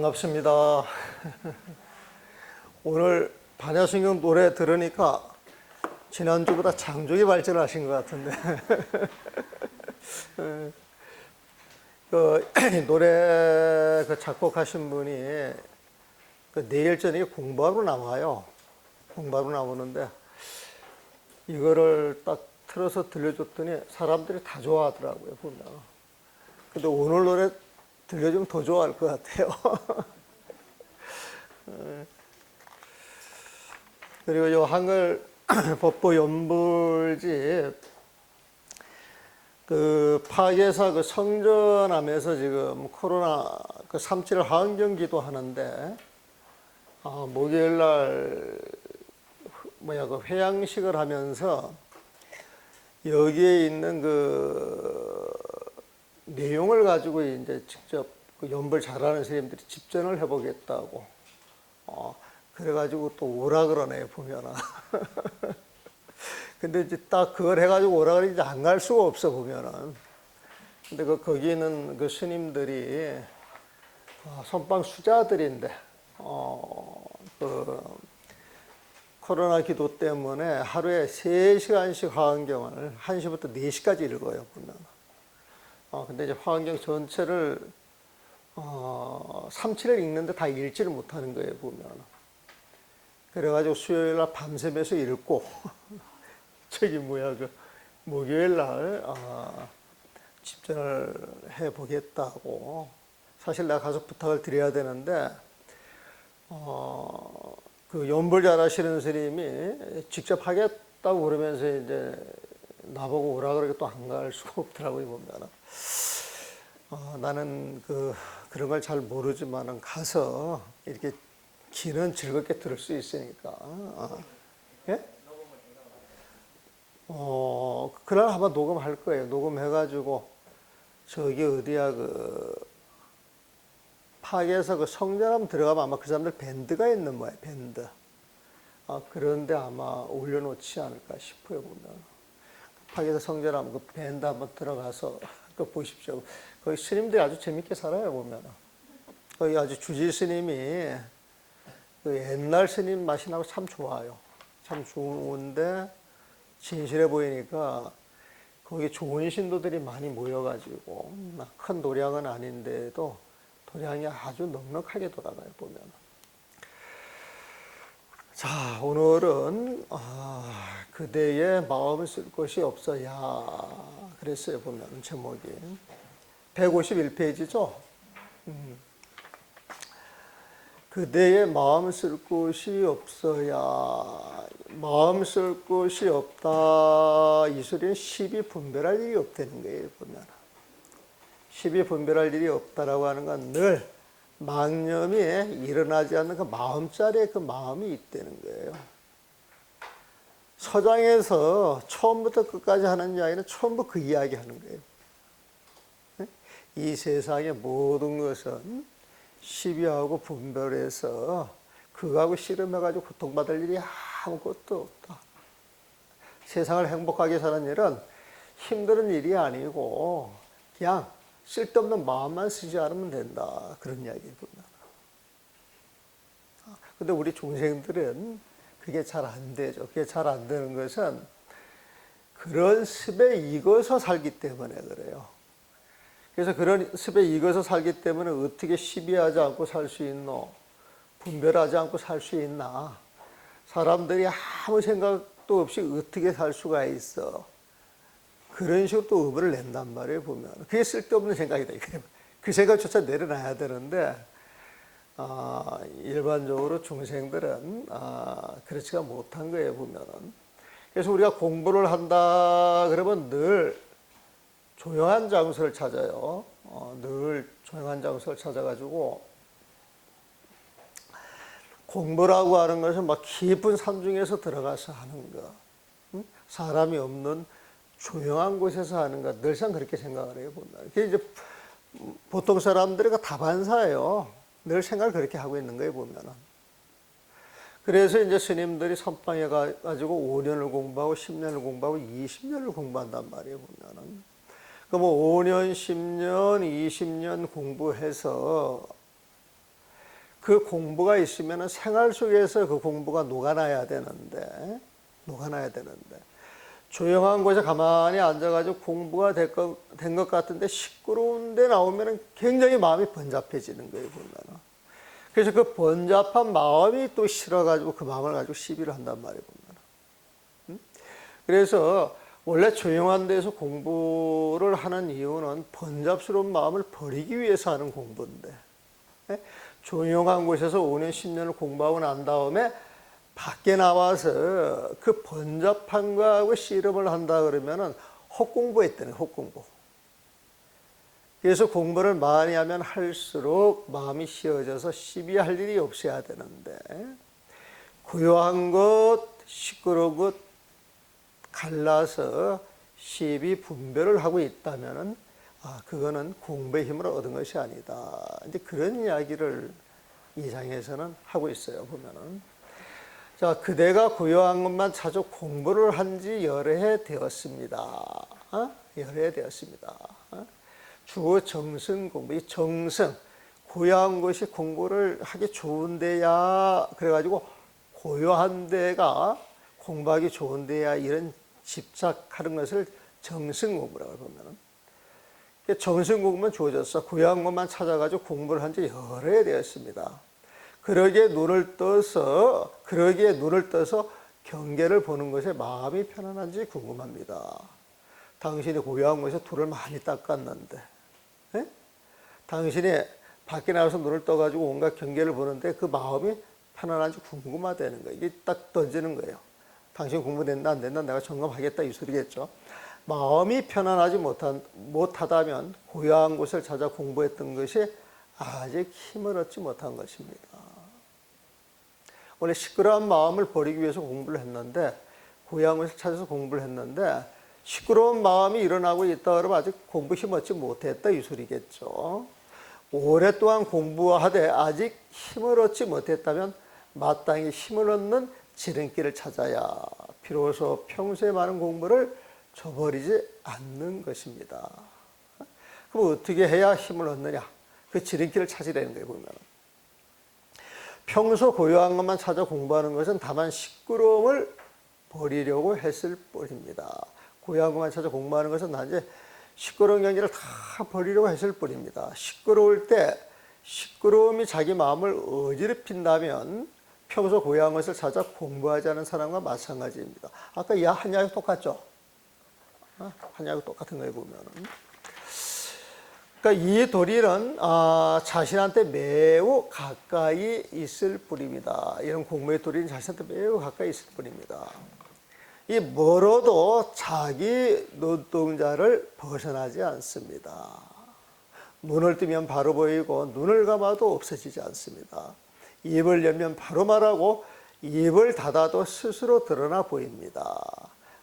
반갑습니다. 오늘 반야신경 노래 들으니까 지난주보다 장족이 발전하신 것 같은데 그 노래 작곡하신 분이 내일 저녁에 공부하러 나와요. 공부하러 나오는데 이거를 딱 틀어서 들려줬더니 사람들이 다 좋아하더라고요, 보면. 근데 오늘 노래 들려주면 더 좋아할 것 같아요. 그리고 요 한글 법보 연불집 파괴사 성전함에서 지금 코로나 3.7 화환경 기도하는데 목요일 날 회양식을 하면서 여기에 있는 내용을 가지고 이제 직접 연불 잘하는 선생님들이 집전을 해보겠다고. 그래가지고 또 오라 그러네요, 보면은. 근데 이제 딱 그걸 해가지고 오라 그러니 이제 안 갈 수가 없어, 보면은. 근데 거기 있는 스님들이 선방 수자들인데, 코로나 기도 때문에 하루에 3시간씩 화환경을 1시부터 4시까지 읽어요, 보면. 근데 이제 화환경 전체를 3-7일 읽는데 다 읽지를 못하는 거예요, 보면. 그래가지고 수요일 날 밤새면서 읽고, 목요일 날 집전을 해보겠다고. 사실 내가 가서 부탁을 드려야 되는데, 연불 잘하시는 스님이 직접 하겠다고 그러면서 이제 나보고 오라 그러게 또 안 갈 수가 없더라고요, 보면. 나는 그런 걸 잘 모르지만은 가서 이렇게 귀는 즐겁게 들을 수 있으니까. 예? 그날 아마 녹음할 거예요. 녹음해가지고 저기 어디야 파괴에서 성전함 들어가면 아마 그 사람들 밴드가 있는 거예요, 밴드. 그런데 아마 올려놓지 않을까 싶어요, 보면. 파괴에서 성전함 밴드 한번 들어가서 보십시오. 거기 스님들이 아주 재밌게 살아요, 보면. 거기 아주 주지 스님이 옛날 스님 맛이 나고 참 좋아요. 참 좋은데 진실해 보이니까 거기 좋은 신도들이 많이 모여가지고 큰 도량은 아닌데도 도량이 아주 넉넉하게 돌아가요, 보면. 자, 오늘은 그대의 마음을 쓸 것이 없어야 그랬어요, 보면. 제목이 151페이지죠. 그대의 마음 쓸 곳이 없어야, 마음 쓸 곳이 없다. 이 소리는 시비 분별할 일이 없다는 거예요, 보면. 시비 분별할 일이 없다라고 하는 건 늘 망념이 일어나지 않는 그 마음자리에 그 마음이 있다는 거예요. 서장에서 처음부터 끝까지 하는 이야기는 전부 그 이야기 하는 거예요. 이 세상의 모든 것은 시비하고 분별해서 그거하고 씨름해가지고 고통받을 일이 아무것도 없다. 세상을 행복하게 사는 일은 힘든 일이 아니고 그냥 쓸데없는 마음만 쓰지 않으면 된다. 그런 이야기구나. 근데 우리 중생들은 그게 잘 안 되죠. 그게 잘 안 되는 것은 그런 습에 익어서 살기 때문에 그래요. 그래서 그런 습에 익어서 살기 때문에 어떻게 시비하지 않고 살 수 있노? 분별하지 않고 살 수 있나? 사람들이 아무 생각도 없이 어떻게 살 수가 있어? 그런 식으로 또 의문을 낸단 말이에요, 보면. 그게 쓸데없는 생각이다. 그 생각조차 내려놔야 되는데, 일반적으로 중생들은, 그렇지가 못한 거예요, 보면은. 그래서 우리가 공부를 한다, 그러면 늘 조용한 장소를 찾아요. 늘 조용한 장소를 찾아가지고, 공부라고 하는 것은 막 깊은 산중에서 들어가서 하는 거. 사람이 없는 조용한 곳에서 하는 것, 늘상 그렇게 생각을 해요, 보면. 그게 이제 보통 사람들이 다반사예요. 늘 생각을 그렇게 하고 있는 거예요, 보면은. 그래서 이제 스님들이 선방에 가지고 5년을 공부하고 10년을 공부하고 20년을 공부한단 말이에요, 보면은. 그 5년, 10년, 20년 공부해서 그 공부가 있으면 생활 속에서 그 공부가 녹아나야 되는데, 조용한 곳에 가만히 앉아가지고 공부가 된 것 같은데 시끄러운 데 나오면 굉장히 마음이 번잡해지는 거예요, 보면. 그래서 그 번잡한 마음이 또 싫어가지고 그 마음을 가지고 시비를 한단 말이에요, 보면. 그래서 원래 조용한 데서 공부를 하는 이유는 번잡스러운 마음을 버리기 위해서 하는 공부인데, 조용한 곳에서 5년, 10년을 공부하고 난 다음에 밖에 나와서 그 번잡한 거하고 씨름을 한다 그러면은 헛공부했다는 거예요, 헛공부. 그래서 공부를 많이 하면 할수록 마음이 쉬어져서 시비할 일이 없어야 되는데, 고요한 것, 시끄러운 것 갈라서 시비 분별을 하고 있다면은 그거는 공부의 힘을 얻은 것이 아니다. 이제 그런 이야기를 이 장에서는 하고 있어요, 보면은. 자, 그대가 고요한 것만 찾아 공부를 한 지 여러 해 되었습니다. 여러 해 되었습니다. 주어 정승 공부, 이 정승, 고요한 것이 공부를 하기 좋은 데야. 그래가지고 고요한 데가 공부하기 좋은 데야. 이런 집착하는 것을 정승 공부라고 보면은. 정승 공부만 주어졌어. 고요한 것만 찾아가지고 공부를 한 지 여러 해 되었습니다. 그러기에 눈을 떠서 경계를 보는 것에 마음이 편안한지 궁금합니다. 당신이 고요한 곳에서 돌을 많이 닦았는데, 당신이 밖에 나가서 눈을 떠가지고 온갖 경계를 보는데 그 마음이 편안한지 궁금하다는 거예요. 이게 딱 던지는 거예요. 당신 공부된다 안 된다 내가 점검하겠다 이 소리겠죠. 마음이 편안하지 못하다면 고요한 곳을 찾아 공부했던 것이 아직 힘을 얻지 못한 것입니다. 원래 시끄러운 마음을 버리기 위해서 공부를 했는데, 고요한 곳을 찾아서 공부를 했는데, 시끄러운 마음이 일어나고 있다 그러면 아직 공부 힘 얻지 못했다 이 소리겠죠. 오랫동안 공부하되 아직 힘을 얻지 못했다면 마땅히 힘을 얻는 지름길을 찾아야 비로소 평소에 많은 공부를 저버리지 않는 것입니다. 그럼 어떻게 해야 힘을 얻느냐? 그 지름길을 찾으라는 거예요, 보면. 평소 고요한 것만 찾아 공부하는 것은 다만 시끄러움을 버리려고 했을 뿐입니다. 고요한 것만 찾아 공부하는 것은 단지 시끄러운 경기를 다 버리려고 했을 뿐입니다. 시끄러울 때 시끄러움이 자기 마음을 어지럽힌다면 평소 고요한 것을 찾아 공부하지 않은 사람과 마찬가지입니다. 아까 한 이야기 똑같죠? 한 이야기 똑같은 거에 보면은. 그러니까 이 도리는 자신한테 매우 가까이 있을 뿐입니다. 이런 공부의 도리는 자신한테 매우 가까이 있을 뿐입니다. 이 멀어도 자기 눈동자를 벗어나지 않습니다. 눈을 뜨면 바로 보이고 눈을 감아도 없어지지 않습니다. 입을 열면 바로 말하고 입을 닫아도 스스로 드러나 보입니다.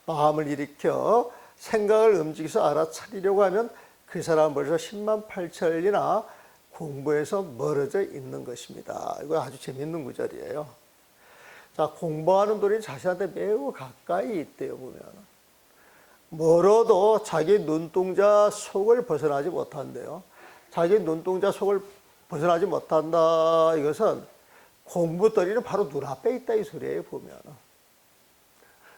마음을 일으켜 생각을 움직여서 알아차리려고 하면 그 사람은 벌써 10만 8천리나 공부에서 멀어져 있는 것입니다. 이거 아주 재밌는 구절이에요. 자, 공부하는 도리는 자신한테 매우 가까이 있대요, 보면. 멀어도 자기 눈동자 속을 벗어나지 못한대요. 자기 눈동자 속을 벗어나지 못한다. 이것은 공부거리는 바로 눈앞에 있다 이 소리예요, 보면.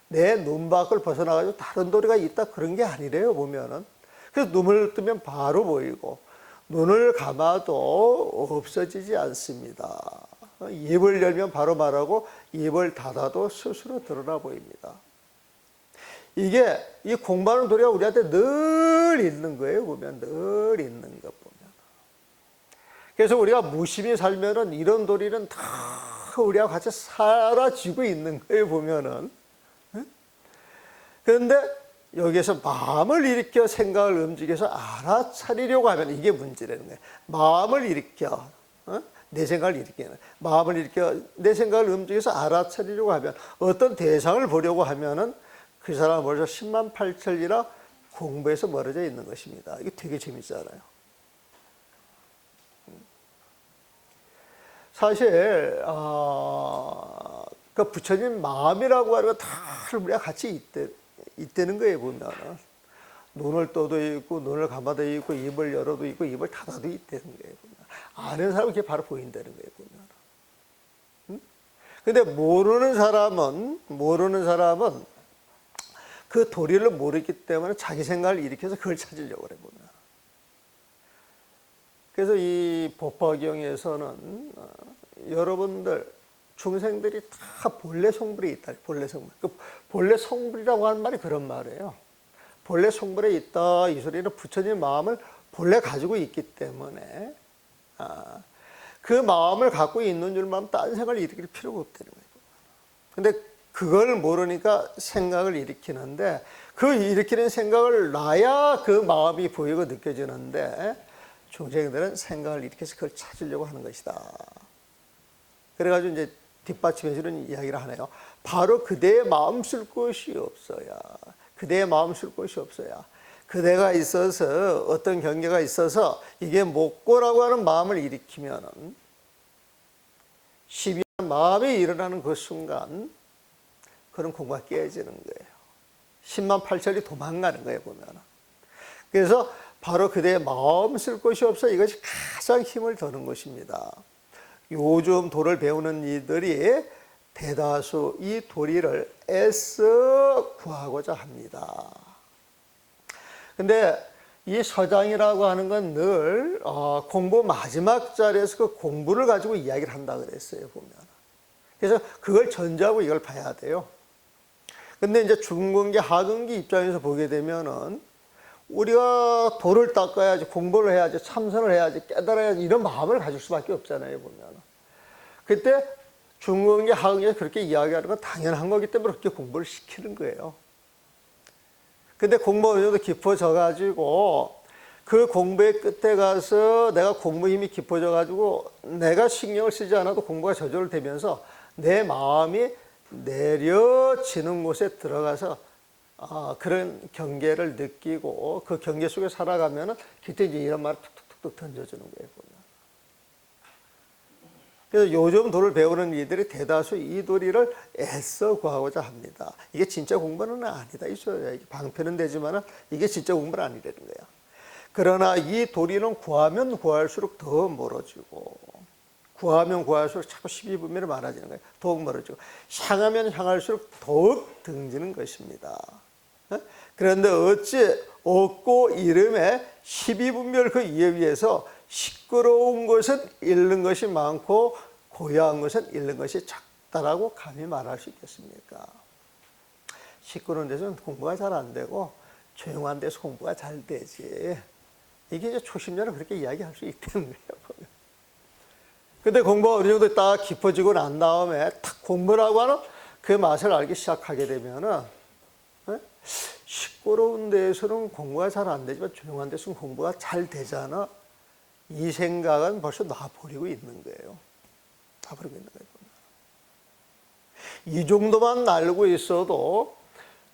내 눈 밖을 벗어나가지고 다른 도리가 있다 그런 게 아니래요, 보면은. 그래서 눈을 뜨면 바로 보이고 눈을 감아도 없어지지 않습니다. 입을 열면 바로 말하고 입을 닫아도 스스로 드러나 보입니다. 이게 이 공부하는 도리가 우리한테 늘 있는 거예요, 보면. 늘 있는 것 보면. 그래서 우리가 무심히 살면은 이런 도리는 다 우리와 같이 사라지고 있는 거예요, 보면은. 그런데 여기에서 마음을 일으켜 생각을 움직여서 알아차리려고 하면 이게 문제라는 거예요. 마음을 일으켜, 내 생각을 일으키는, 마음을 일으켜 내 생각을 움직여서 알아차리려고 하면 어떤 대상을 보려고 하면은 그 사람은 벌써 10만 8천리나 공부에서 멀어져 있는 것입니다. 이게 되게 재밌잖아요. 사실 그 부처님 마음이라고 하는 거 다 우리가 같이 있다는 거예요, 보면. 눈을 떠도 있고, 눈을 감아도 있고, 입을 열어도 있고, 입을 닫아도 있다는 거예요, 보면. 아는 사람은 그게 바로 보인다는 거예요, 보면. 근데 모르는 사람은 그 도리를 모르기 때문에 자기 생각을 일으켜서 그걸 찾으려고 그래 보면. 그래서 이 법화경에서는 여러분들 중생들이 다 본래 성불에 있다. 본래 성불. 그 본래 성불이라고 하는 말이 그런 말이에요. 본래 성불에 있다. 이 소리는 부처님 마음을 본래 가지고 있기 때문에 그 마음을 갖고 있는 줄만 딴 생각을 일으킬 필요가 없다는 거예요. 근데 그걸 모르니까 생각을 일으키는데 그 일으키는 생각을 놔야 그 마음이 보이고 느껴지는데 중생들은 생각을 일으켜서 그걸 찾으려고 하는 것이다. 그래가지고 이제 뒷받침해주는 이야기를 하네요. 바로 그대의 마음 쓸 곳이 없어야. 그대의 마음 쓸 곳이 없어야. 그대가 있어서 어떤 경계가 있어서 이게 못고라고 하는 마음을 일으키면은 시비한 마음이 일어나는 그 순간 그런 공부가 깨지는 거예요. 10만 8천이 도망가는 거예요, 보면. 그래서 바로 그대의 마음 쓸 곳이 없어 이것이 가장 힘을 더는 것입니다. 요즘 도를 배우는 이들이 대다수 이 도리를 애써 구하고자 합니다. 근데 이 서장이라고 하는 건 늘 공부 마지막 자리에서 그 공부를 가지고 이야기를 한다 그랬어요, 보면. 그래서 그걸 전제하고 이걸 봐야 돼요. 근데 이제 중근기, 하근기 입장에서 보게 되면은 우리가 도를 닦아야지, 공부를 해야지, 참선을 해야지, 깨달아야지 이런 마음을 가질 수밖에 없잖아요, 보면. 그때 중근기, 하근기에서 그렇게 이야기하는 건 당연한 거기 때문에 그렇게 공부를 시키는 거예요. 근데 공부 어느 정도 깊어져 가지고 그 공부의 끝에 가서 내가 공부 힘이 깊어져 가지고 내가 신경을 쓰지 않아도 공부가 저절로 되면서 내 마음이 내려지는 곳에 들어가서 그런 경계를 느끼고 그 경계 속에 살아가면은 그때 이제 이런 말을 툭툭툭 던져주는 거예요, 보면. 그래서 요즘 도를 배우는 이들이 대다수 이 도리를 애써 구하고자 합니다. 이게 진짜 공부는 아니다. 이게 방편은 되지만 이게 진짜 공부는 아니라는 거야. 그러나 이 도리는 구하면 구할수록 더 멀어지고 구하면 구할수록 자꾸 십이분면이 많아지는 거예요. 더욱 멀어지고 향하면 향할수록 더욱 등지는 것입니다. 그런데 어찌 얻고 이름에 십이분별 그 이에 비해서 시끄러운 것은 잃는 것이 많고 고요한 것은 잃는 것이 작다라고 감히 말할 수 있겠습니까? 시끄러운 데서는 공부가 잘 안 되고 조용한 데서 공부가 잘 되지. 이게 이제 초심자는 그렇게 이야기할 수 있다는 거예요. 근데 공부가 어느 정도 딱 깊어지고 난 다음에 탁 공부라고 하는 그 맛을 알기 시작하게 되면은 시끄러운 데에서는 공부가 잘 안 되지만 조용한 데서는 공부가 잘 되잖아. 이 생각은 벌써 놔버리고 있는 거예요. 놔버리고 있는 거예요. 이 정도만 알고 있어도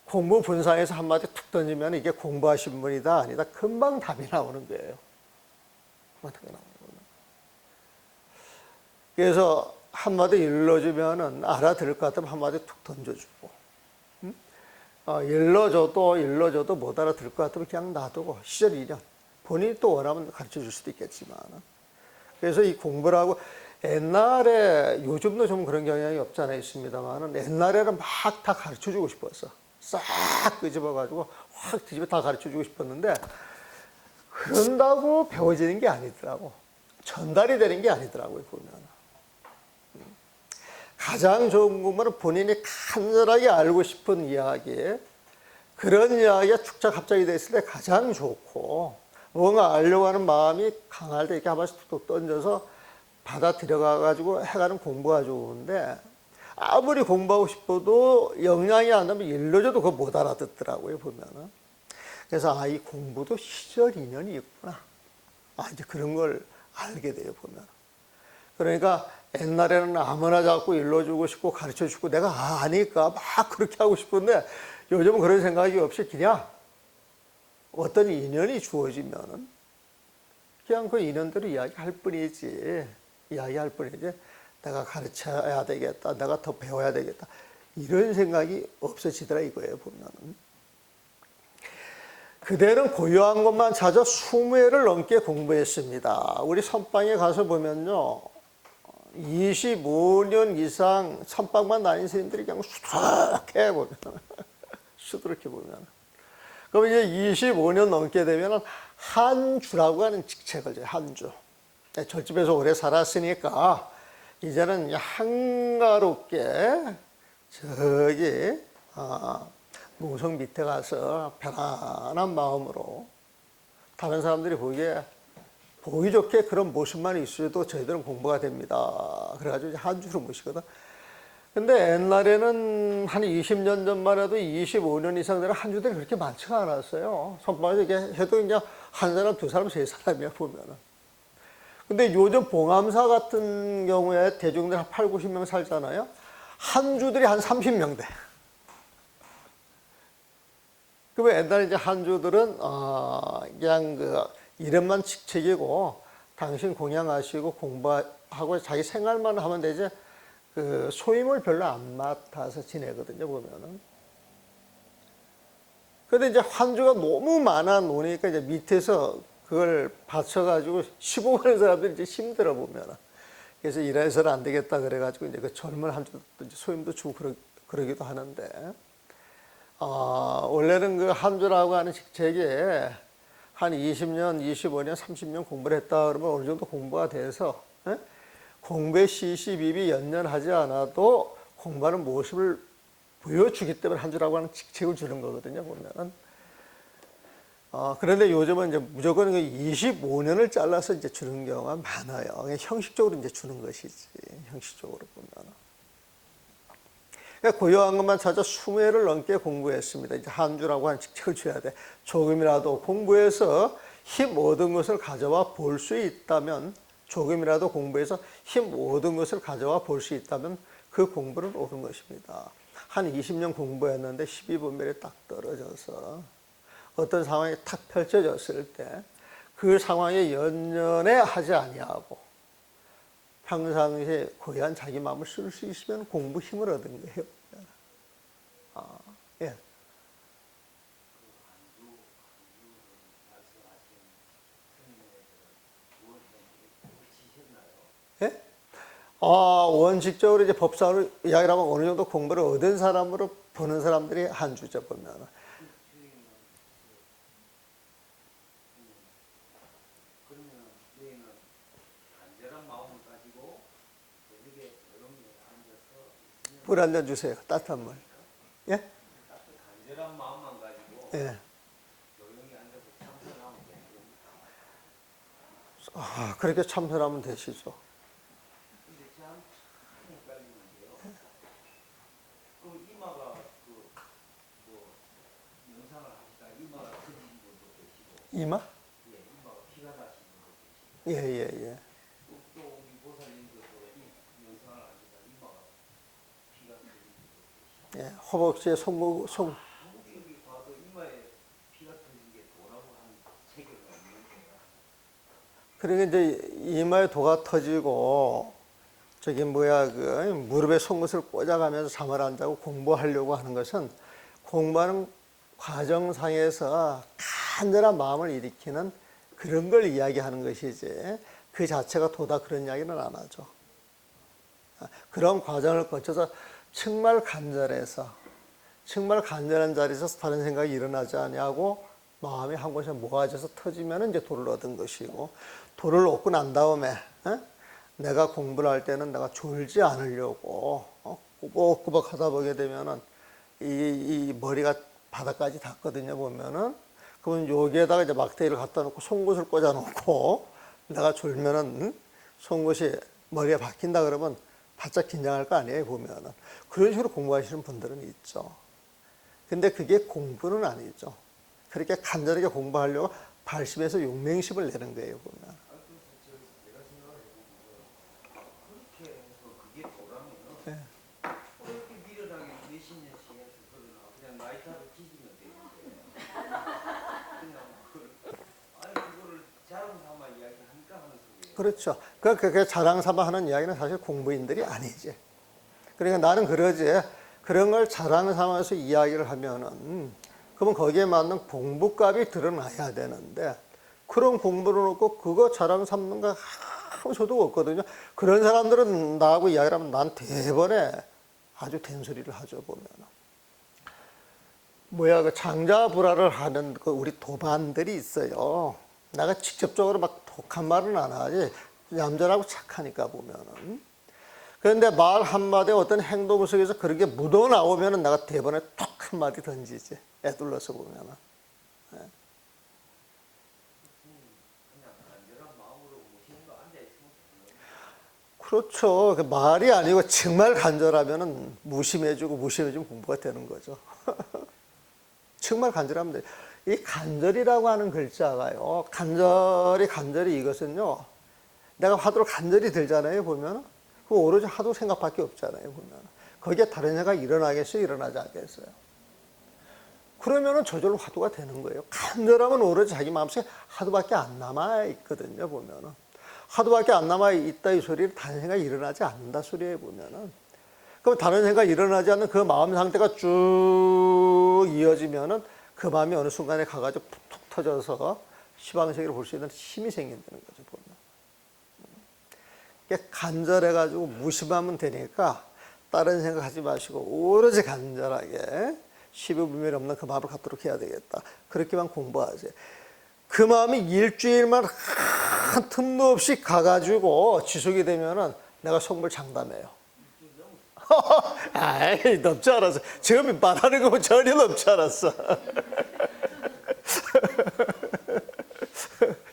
공부 분상에서 한마디 툭 던지면 이게 공부하신 분이다 아니다 금방 답이 나오는 거예요. 금방 답이 나오는 거예요. 그래서 한마디 일러주면은 알아들을 것 같으면 한마디 툭 던져주고 일러줘도 못 알아들을 것 같으면 그냥 놔두고 시절 이년 본인이 또 원하면 가르쳐 줄 수도 있겠지만 그래서 이 공부라고 옛날에 요즘도 좀 그런 경향이 없잖아 있습니다만 옛날에는 막 다 가르쳐 주고 싶었어. 싹 끄집어 가지고 확 뒤집어 다 가르쳐 주고 싶었는데 그런다고 배워지는 게 아니더라고. 전달이 되는 게 아니더라고요, 보면. 가장 좋은 공부는 본인이 간절하게 알고 싶은 이야기, 그런 이야기가 축적 갑자기 됐을 때 가장 좋고 뭔가 알려고 하는 마음이 강할 때 이렇게 한 번씩 툭툭 던져서 받아들여가지고 해가는 공부가 좋은데 아무리 공부하고 싶어도 영향이 안 나면 일러줘도 그거 못 알아듣더라고요, 보면은. 그래서 이 공부도 시절 인연이 있구나. 이제 그런 걸 알게 돼요, 보면. 그러니까 옛날에는 아무나 자꾸 일러주고 싶고 가르쳐 주고 내가 아니까 막 그렇게 하고 싶은데 요즘은 그런 생각이 없이 그냥 어떤 인연이 주어지면은 그냥 그 인연대로 이야기할 뿐이지, 내가 가르쳐야 되겠다, 내가 더 배워야 되겠다 이런 생각이 없어지더라 이거예요, 보면은. 그대는 고요한 것만 찾아 20회를 넘게 공부했습니다. 우리 선방에 가서 보면요, 25년 이상 선방만 다닌 스님들이 그냥 수두룩해 보면, 수두룩해 보면. 그럼 이제 25년 넘게 되면 한주라고 하는 직책을 줘요, 한주. 절집에서 오래 살았으니까 이제는 한가롭게 저기 몽성 밑에 가서 편안한 마음으로 다른 사람들이 보기에 보기 좋게 그런 모습만 있어도 저희들은 공부가 됩니다. 그래가지고 이제 한주로 모시거든. 근데 옛날에는 한 20년 전만 해도 25년 이상 되는 한주들이 그렇게 많지가 않았어요. 선방에서 이게 해도 그냥 한 사람, 두 사람, 세 사람이야, 보면은. 근데 요즘 봉암사 같은 경우에 대중들 한 8, 90명 살잖아요. 한주들이 한 30명 돼. 그러면 옛날에 이제 한주들은, 그냥 이름만 직책이고, 당신 공양하시고 공부하고 자기 생활만 하면 되지, 소임을 별로 안 맡아서 지내거든요, 보면은. 근데 이제 한주가 너무 많아 놓으니까 이제 밑에서 그걸 받쳐가지고 시공하는 사람들이 이제 힘들어 보면은. 그래서 이래서는 안 되겠다 그래가지고 이제 그 젊은 한주도 이제 소임도 주고 그러기도 하는데, 원래는 그 한주라고 하는 직책이 한 20년, 25년, 30년 공부를 했다 그러면 어느 정도 공부가 돼서, 공부에 시시비비 연연하지 않아도 공부하는 모습을 보여주기 때문에 한주라고 하는 직책을 주는 거거든요, 보면은. 그런데 요즘은 이제 무조건 25년을 잘라서 이제 주는 경우가 많아요. 그냥 형식적으로 이제 주는 것이지, 형식적으로 보면. 그러니까 고요한 것만 찾아 20회를 넘게 공부했습니다. 이제 한주라고 하는 직책을 줘야 돼. 조금이라도 공부해서 힘 얻은 것을 가져와 볼 수 있다면, 조금이라도 공부해서 힘 얻은 것을 가져와 볼 수 있다면 그 공부는 옳은 것입니다. 한 20년 공부했는데 12분별이 딱 떨어져서 어떤 상황이 탁 펼쳐졌을 때 그 상황에 연연해 하지 아니하고 평상시에 고요한 자기 마음을 쓸 수 있으면 공부 힘을 얻은 거예요. 예. 예? 원칙적으로 이제 법사로 이야기라고 어느 정도 공부를 얻은 사람으로 보는 사람들이 한주죠, 보면. 물 한 잔 주세요. 따뜻한 물. 예? 간절한 마음만 가지고 예. 조용히 앉아서 참선하면 되는. 그렇게 참선하면 되시죠. 근데 참 헷갈리는 게요. 그 이마가 뭐 명상을 하시다 이마가 터진 분도 계시고, 이마? 예, 이마가 피가 나시는 분도 계시고, 예, 예, 예. 또 우리 보살님들도 이 명상을 하시다 이마가 피가 터진 분도 계시고, 예. 허벅지에 아무리 여기 봐도 이마에 피가 터진 게 도라고 하는 체계가 없는 거예요. 그러니까 이제 이마에 도가 터지고 저기 무릎에 송곳을 꽂아가면서 잠을 안 자고 공부하려고 하는 것은 공부하는 과정상에서 간절한 마음을 일으키는 그런 걸 이야기하는 것이지 그 자체가 도다 그런 이야기는 안 하죠. 그런 과정을 거쳐서 정말 간절한 자리에서 다른 생각이 일어나지 아니하고 마음이 한 곳에 모아져서 터지면 이제 도를 얻은 것이고, 도를 얻고 난 다음에 내가 공부를 할 때는 내가 졸지 않으려고 꾸벅꾸벅 하다 보게 되면은 이 머리가 바닥까지 닿거든요, 보면은. 그러면 여기에다가 이제 막대기를 갖다 놓고 송곳을 꽂아 놓고 내가 졸면은 송곳이 머리에 박힌다 그러면 바짝 긴장할 거 아니에요, 보면은. 그런 식으로 공부하시는 분들은 있죠. 근데 그게 공부는 아니죠. 그렇게 간절하게 공부하려고 발심해서 용맹심을 내는 거예요, 보면. 내가 생각을 해보면 그렇게 해서 그게 도라면 네. 그렇게 미련하게 몇십 년씩 해서 그러나 그냥 라이터로 뒤지면 되는데 아니 그거를 자랑 삼아 이야기하니까 하는 소리예요. 그렇죠. 그게 자랑 삼아 하는 이야기는 사실 공부인들이 아니지. 그러니까 나는 그러지. 그런 걸 자랑 삼아서 이야기를 하면은, 그러면 거기에 맞는 공부값이 드러나야 되는데, 그런 공부를 놓고 그거 자랑 삼는 거 아무 소득 없거든요. 그런 사람들은 나하고 이야기를 하면 난 대번에 아주 된소리를 하죠, 보면. 뭐야, 그 장자불화를 하는 그 우리 도반들이 있어요. 내가 직접적으로 막 독한 말은 안 하지. 얌전하고 착하니까 보면은. 그런데 말 한마디에 어떤 행동 속에서 그런 게 묻어 나오면은 내가 대번에 톡 한마디 던지지. 애둘러서 보면은. 그냥 간절한 마음으로 무시는 거 앉아 있으면 되는 거예요. 그렇죠. 그 말이 아니고 정말 간절하면은 무심해주고 무심해주면 공부가 되는 거죠. 정말 간절하면 돼. 이 간절이라고 하는 글자가요. 간절히 이것은요. 내가 화두를 간절히 들잖아요. 보면 그 오로지 화두 생각밖에 없잖아요. 보면 거기에 다른 생각이 일어나겠어요? 일어나지 않겠어요? 그러면은 저절로 화두가 되는 거예요. 간절하면 오로지 자기 마음속에 화두밖에 안 남아 있거든요. 보면은 화두밖에 안 남아 있다 이 소리를 다른 생각이 일어나지 않는다 소리에 보면은. 그럼 다른 생각이 일어나지 않는 그 마음 상태가 쭉 이어지면은 그 마음이 어느 순간에 가가지고 툭툭 터져서 시방세계를 볼 수 있는 힘이 생긴다는 거죠, 보면. 이게 간절해가지고 무심하면 되니까 다른 생각 하지 마시고 오로지 간절하게 시비분별 없는 그 마음을 갖도록 해야 되겠다. 그렇게만 공부하세요. 그 마음이 일주일만 한 틈도 없이 가가지고 지속이 되면은 내가 속물 장담해요. 아이, 넘지 않았어. 지금 말하는 거 보면 전혀 넘지 않았어.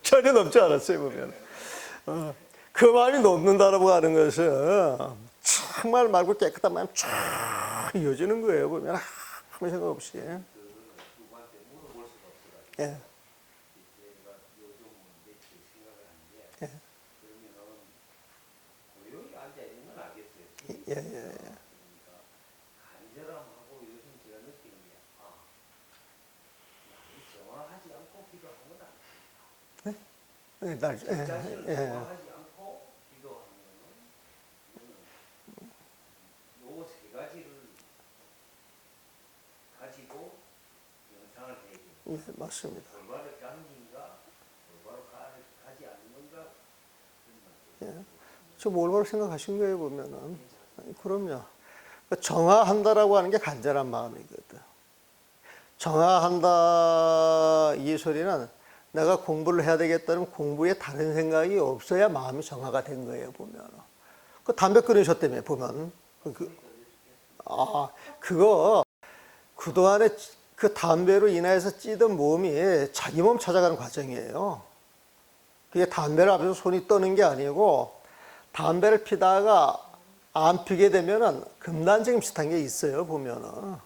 전혀 넘지 않았어요, 보면. 그 마음이 넘는다라고 하는 것은 정말 맑고 깨끗한 마음이 쫙 이어지는 거예요, 보면. 아무 생각 없이. 누구한테 물어볼 수가 없어가지고 예, 제가 요즘 며칠 생각을 하는 게 예, 그러면은 고요히 앉아 있는 건 알겠어요. 예, 예. 그러니까 간절함하고 요즘 제가 느끼는 게 정화하지 않고 기도하는 건 아니에요. 예, 날, 제 자신을 예, 정화하지 않고 기도하면은 요 세 가지를 가지고 영상을 해야 돼요. 예, 맞습니다. 올바로 당긴가, 올바로 가지 않는가 그런 예. 저 올바로 생각하신 거예요, 보면은. 그럼요. 정화한다라고 하는 게 간절한 마음이거든. 정화한다 이 소리는 내가 공부를 해야 되겠다는 공부에 다른 생각이 없어야 마음이 정화가 된 거예요, 보면. 그 담배 끊으셨다며, 보면. 그거 그동안에 그 담배로 인해서 찌든 몸이 자기 몸 찾아가는 과정이에요. 그게 담배를 하면서 손이 떠는 게 아니고 담배를 피다가 안 피게 되면은 금단증 비슷한 게 있어요, 보면은.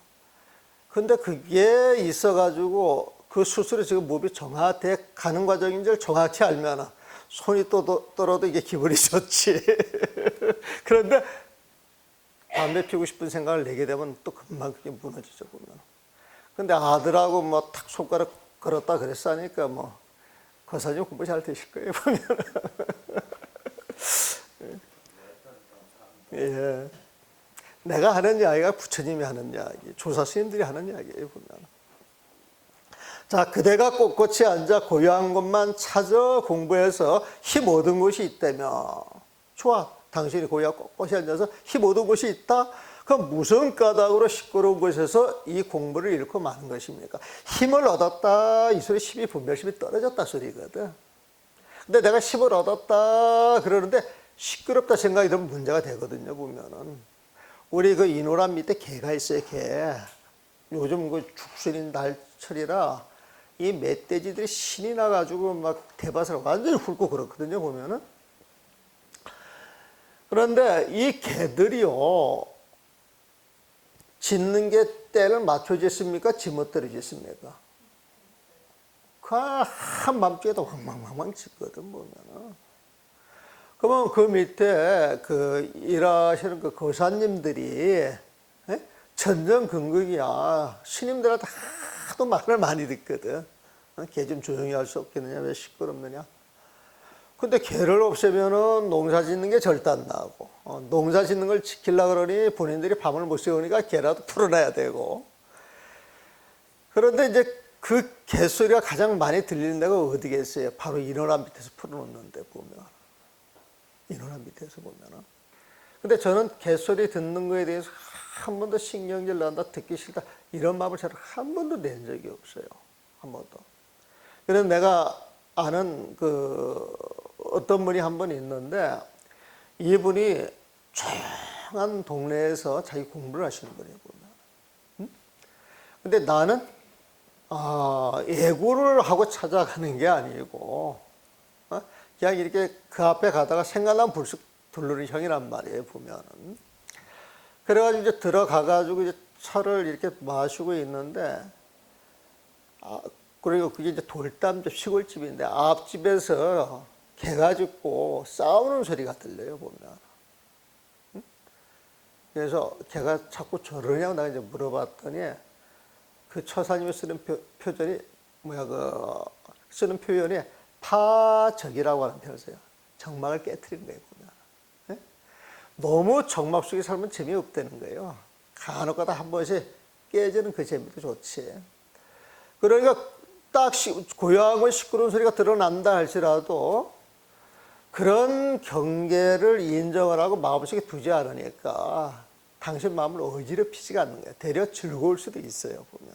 근데 그게 있어가지고 그 수술이 지금 몸이 정화돼 가는 과정인 줄 정확히 알면은 손이 떨어도 이게 기분이 좋지. 그런데 담배 피우고 싶은 생각을 내게 되면 또 금방 그게 무너지죠, 보면. 근데 아들하고 뭐 탁 손가락 걸었다 그랬어 하니까 뭐 거사님 공부 잘 되실 거예요, 보면. 예. 내가 하는 이야기가 부처님이 하는 이야기, 조사 스님들이 하는 이야기예요, 보면. 자, 그대가 꼿꼿이 앉아 고요한 곳만 찾아 공부해서 힘 얻은 곳이 있다면, 좋아. 당신이 고요하고 꼿꼿이 앉아서 힘 얻은 곳이 있다? 그럼 무슨 까닭으로 시끄러운 곳에서 이 공부를 잃고 마는 것입니까? 힘을 얻었다. 이 소리 힘이 분별심이 떨어졌다 소리거든. 근데 내가 힘을 얻었다 그러는데 시끄럽다 생각이 들면 문제가 되거든요, 보면은. 우리 그 이노란 밑에 개가 있어요, 개. 요즘 그 죽순인 날철이라 이 멧돼지들이 신이 나가지고 막 대밭을 완전히 훑고 그렇거든요, 보면은. 그런데 이 개들이요, 짖는 게 때를 맞춰 짖습니까? 지멋대로 짖습니까? 그 한밤중에도 왕왕왕왕 짖거든, 보면은. 그러면 그 밑에 그 일하시는 그 거사님들이 전전긍긍이야. 스님들한테 하도 말을 많이 듣거든. 걔 좀 조용히 할 수 없겠느냐? 왜 시끄럽느냐? 근데 개를 없애면은 농사 짓는 게 절대 안 나고, 농사 짓는 걸 지키려고 그러니 본인들이 밤을 못 새우니까 개라도 풀어놔야 되고. 그런데 이제 그 개소리가 가장 많이 들리는 데가 어디겠어요? 바로 인원함 밑에서 풀어놓는데 보면. 인원화 밑에서 보면은. 근데 저는 개소리 듣는 거에 대해서 한 번도 신경질 난다, 듣기 싫다, 이런 마음을 저는 한 번도 낸 적이 없어요. 한 번도. 그래서 내가 아는 어떤 분이 한 번 있는데, 이분이 조용한 동네에서 자기 공부를 하시는 분이에요, 보면. 응? 근데 나는, 예고를 하고 찾아가는 게 아니고, 그냥 이렇게 그 앞에 가다가 생각나면 불쑥 두르는 형이란 말이에요, 보면은. 그래가지고 이제 들어가가지고 이제 차를 이렇게 마시고 있는데, 그리고 그게 이제 돌담집 시골집인데, 앞집에서 개가 짖고 싸우는 소리가 들려요, 보면. 응? 그래서 개가 자꾸 저러냐고 내가 이제 물어봤더니, 그 처사님이 쓰는 쓰는 표현이 파적이라고 하는 표현을 써요. 정막을 깨트리는 거예요, 보면. 네? 너무 정막 속에 살면 재미없다는 거예요. 간혹가다 한 번씩 깨지는 그 재미도 좋지. 그러니까 딱 고요하고 시끄러운 소리가 드러난다 할지라도 그런 경계를 인정을 하고 마음속에 두지 않으니까 당신 마음을 어지럽히지가 않는 거예요. 되려 즐거울 수도 있어요, 보면.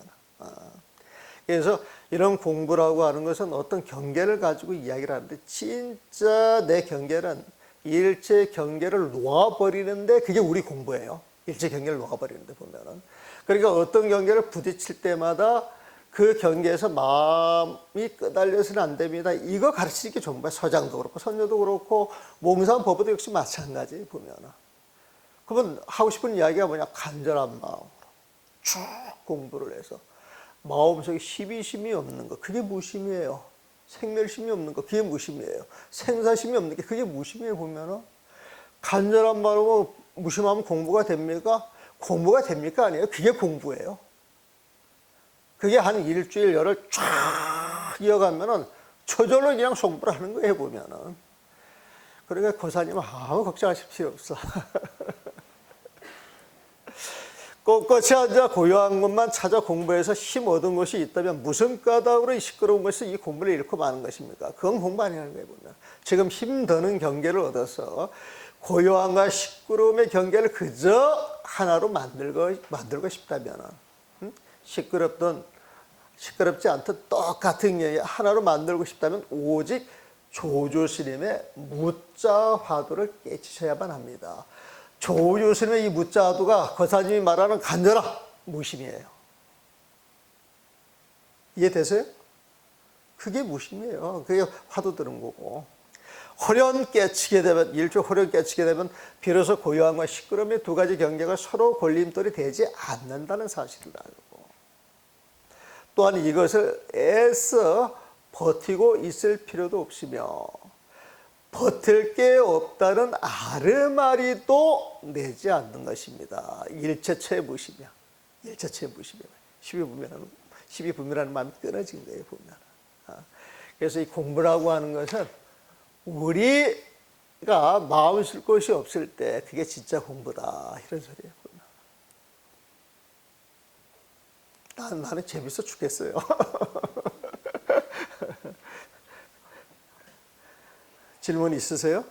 그래서 이런 공부라고 하는 것은 어떤 경계를 가지고 이야기를 하는데, 진짜 내 경계는 일체 경계를 놓아버리는데 그게 우리 공부예요. 일체 경계를 놓아버리는데 보면은. 그러니까 어떤 경계를 부딪힐 때마다 그 경계에서 마음이 끄달려서는 안 됩니다. 이거 가르치는 게 전부야. 서장도 그렇고 선녀도 그렇고 몽상법어도 역시 마찬가지 보면은. 그러면 하고 싶은 이야기가 뭐냐? 간절한 마음으로 쭉 공부를 해서 마음속에 시비심이 없는 거, 그게 무심이에요. 생멸심이 없는 거, 그게 무심이에요. 생사심이 없는 게 그게 무심이에요, 보면은. 간절한 마음으로 무심하면 공부가 됩니까? 공부가 됩니까? 아니에요. 그게 공부예요. 그게 한 일주일, 열흘 쫙 이어가면은 저절로 그냥 공부를 하는 거예요, 보면은. 그러니까 고사님은 아무 걱정하실 필요 없어. 꼿꼿이 앉아 고요한 것만 찾아 공부해서 힘 얻은 것이 있다면 무슨 까닭으로 이 시끄러운 것이 이 공부를 잃고 마는 것입니까? 그건 공부 아니라는 거예요, 보면. 지금 힘드는 경계를 얻어서 고요함과 시끄러움의 경계를 그저 하나로 만들고 싶다면, 시끄럽든 시끄럽지 않든 똑같은 경계 하나로 만들고 싶다면 오직 조조스님의 무자화도를 깨치셔야만 합니다. 조조스님의 이 무자화도가 거사님이 말하는 간절한 무심이에요. 이해되세요? 그게 무심이에요. 그게 화두 드는 거고. 호련 깨치게 되면, 일조 호련 깨치게 되면 비로소 고요함과 시끄러움의 두 가지 경계가 서로 걸림돌이 되지 않는다는 사실을 알고, 또한 이것을 애써 버티고 있을 필요도 없으며 버틸 게 없다는 아르마리도 내지 않는 것입니다. 일체체 무심이야. 일체체 무심이야. 시비분별하는 마음이 끊어진 거예요, 보면. 그래서 이 공부라고 하는 것은 우리가 마음 쓸 곳이 없을 때 그게 진짜 공부다, 이런 소리예요, 보면. 나는 재밌어 죽겠어요. 질문 있으세요?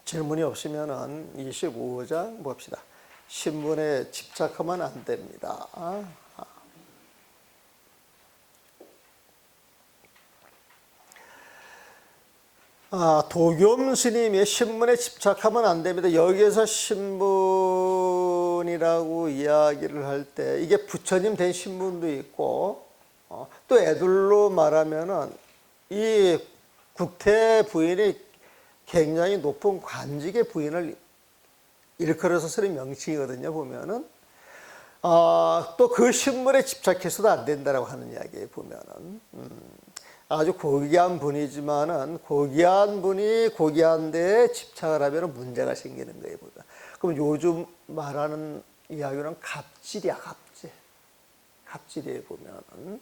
질문이 없으면 25장 봅시다. 신분에 집착하면 안 됩니다. 도겸 스님의 신분에 집착하면 안 됩니다. 여기에서 신분이라고 이야기를 할 때 이게 부처님 된 신분도 있고, 또 애들로 말하면은 이 국태 부인이 굉장히 높은 관직의 부인을 일컬어서 쓰는 명칭이거든요, 보면은. 또 그 신분에 집착해서도 안 된다라고 하는 이야기에 보면은. 아주 고귀한 분이지만은 고귀한 분이 고귀한 데에 집착을 하면 문제가 생기는 거예요, 보다. 그럼 요즘 말하는 이야기는 갑질이야, 갑질. 갑질이에요, 보면은.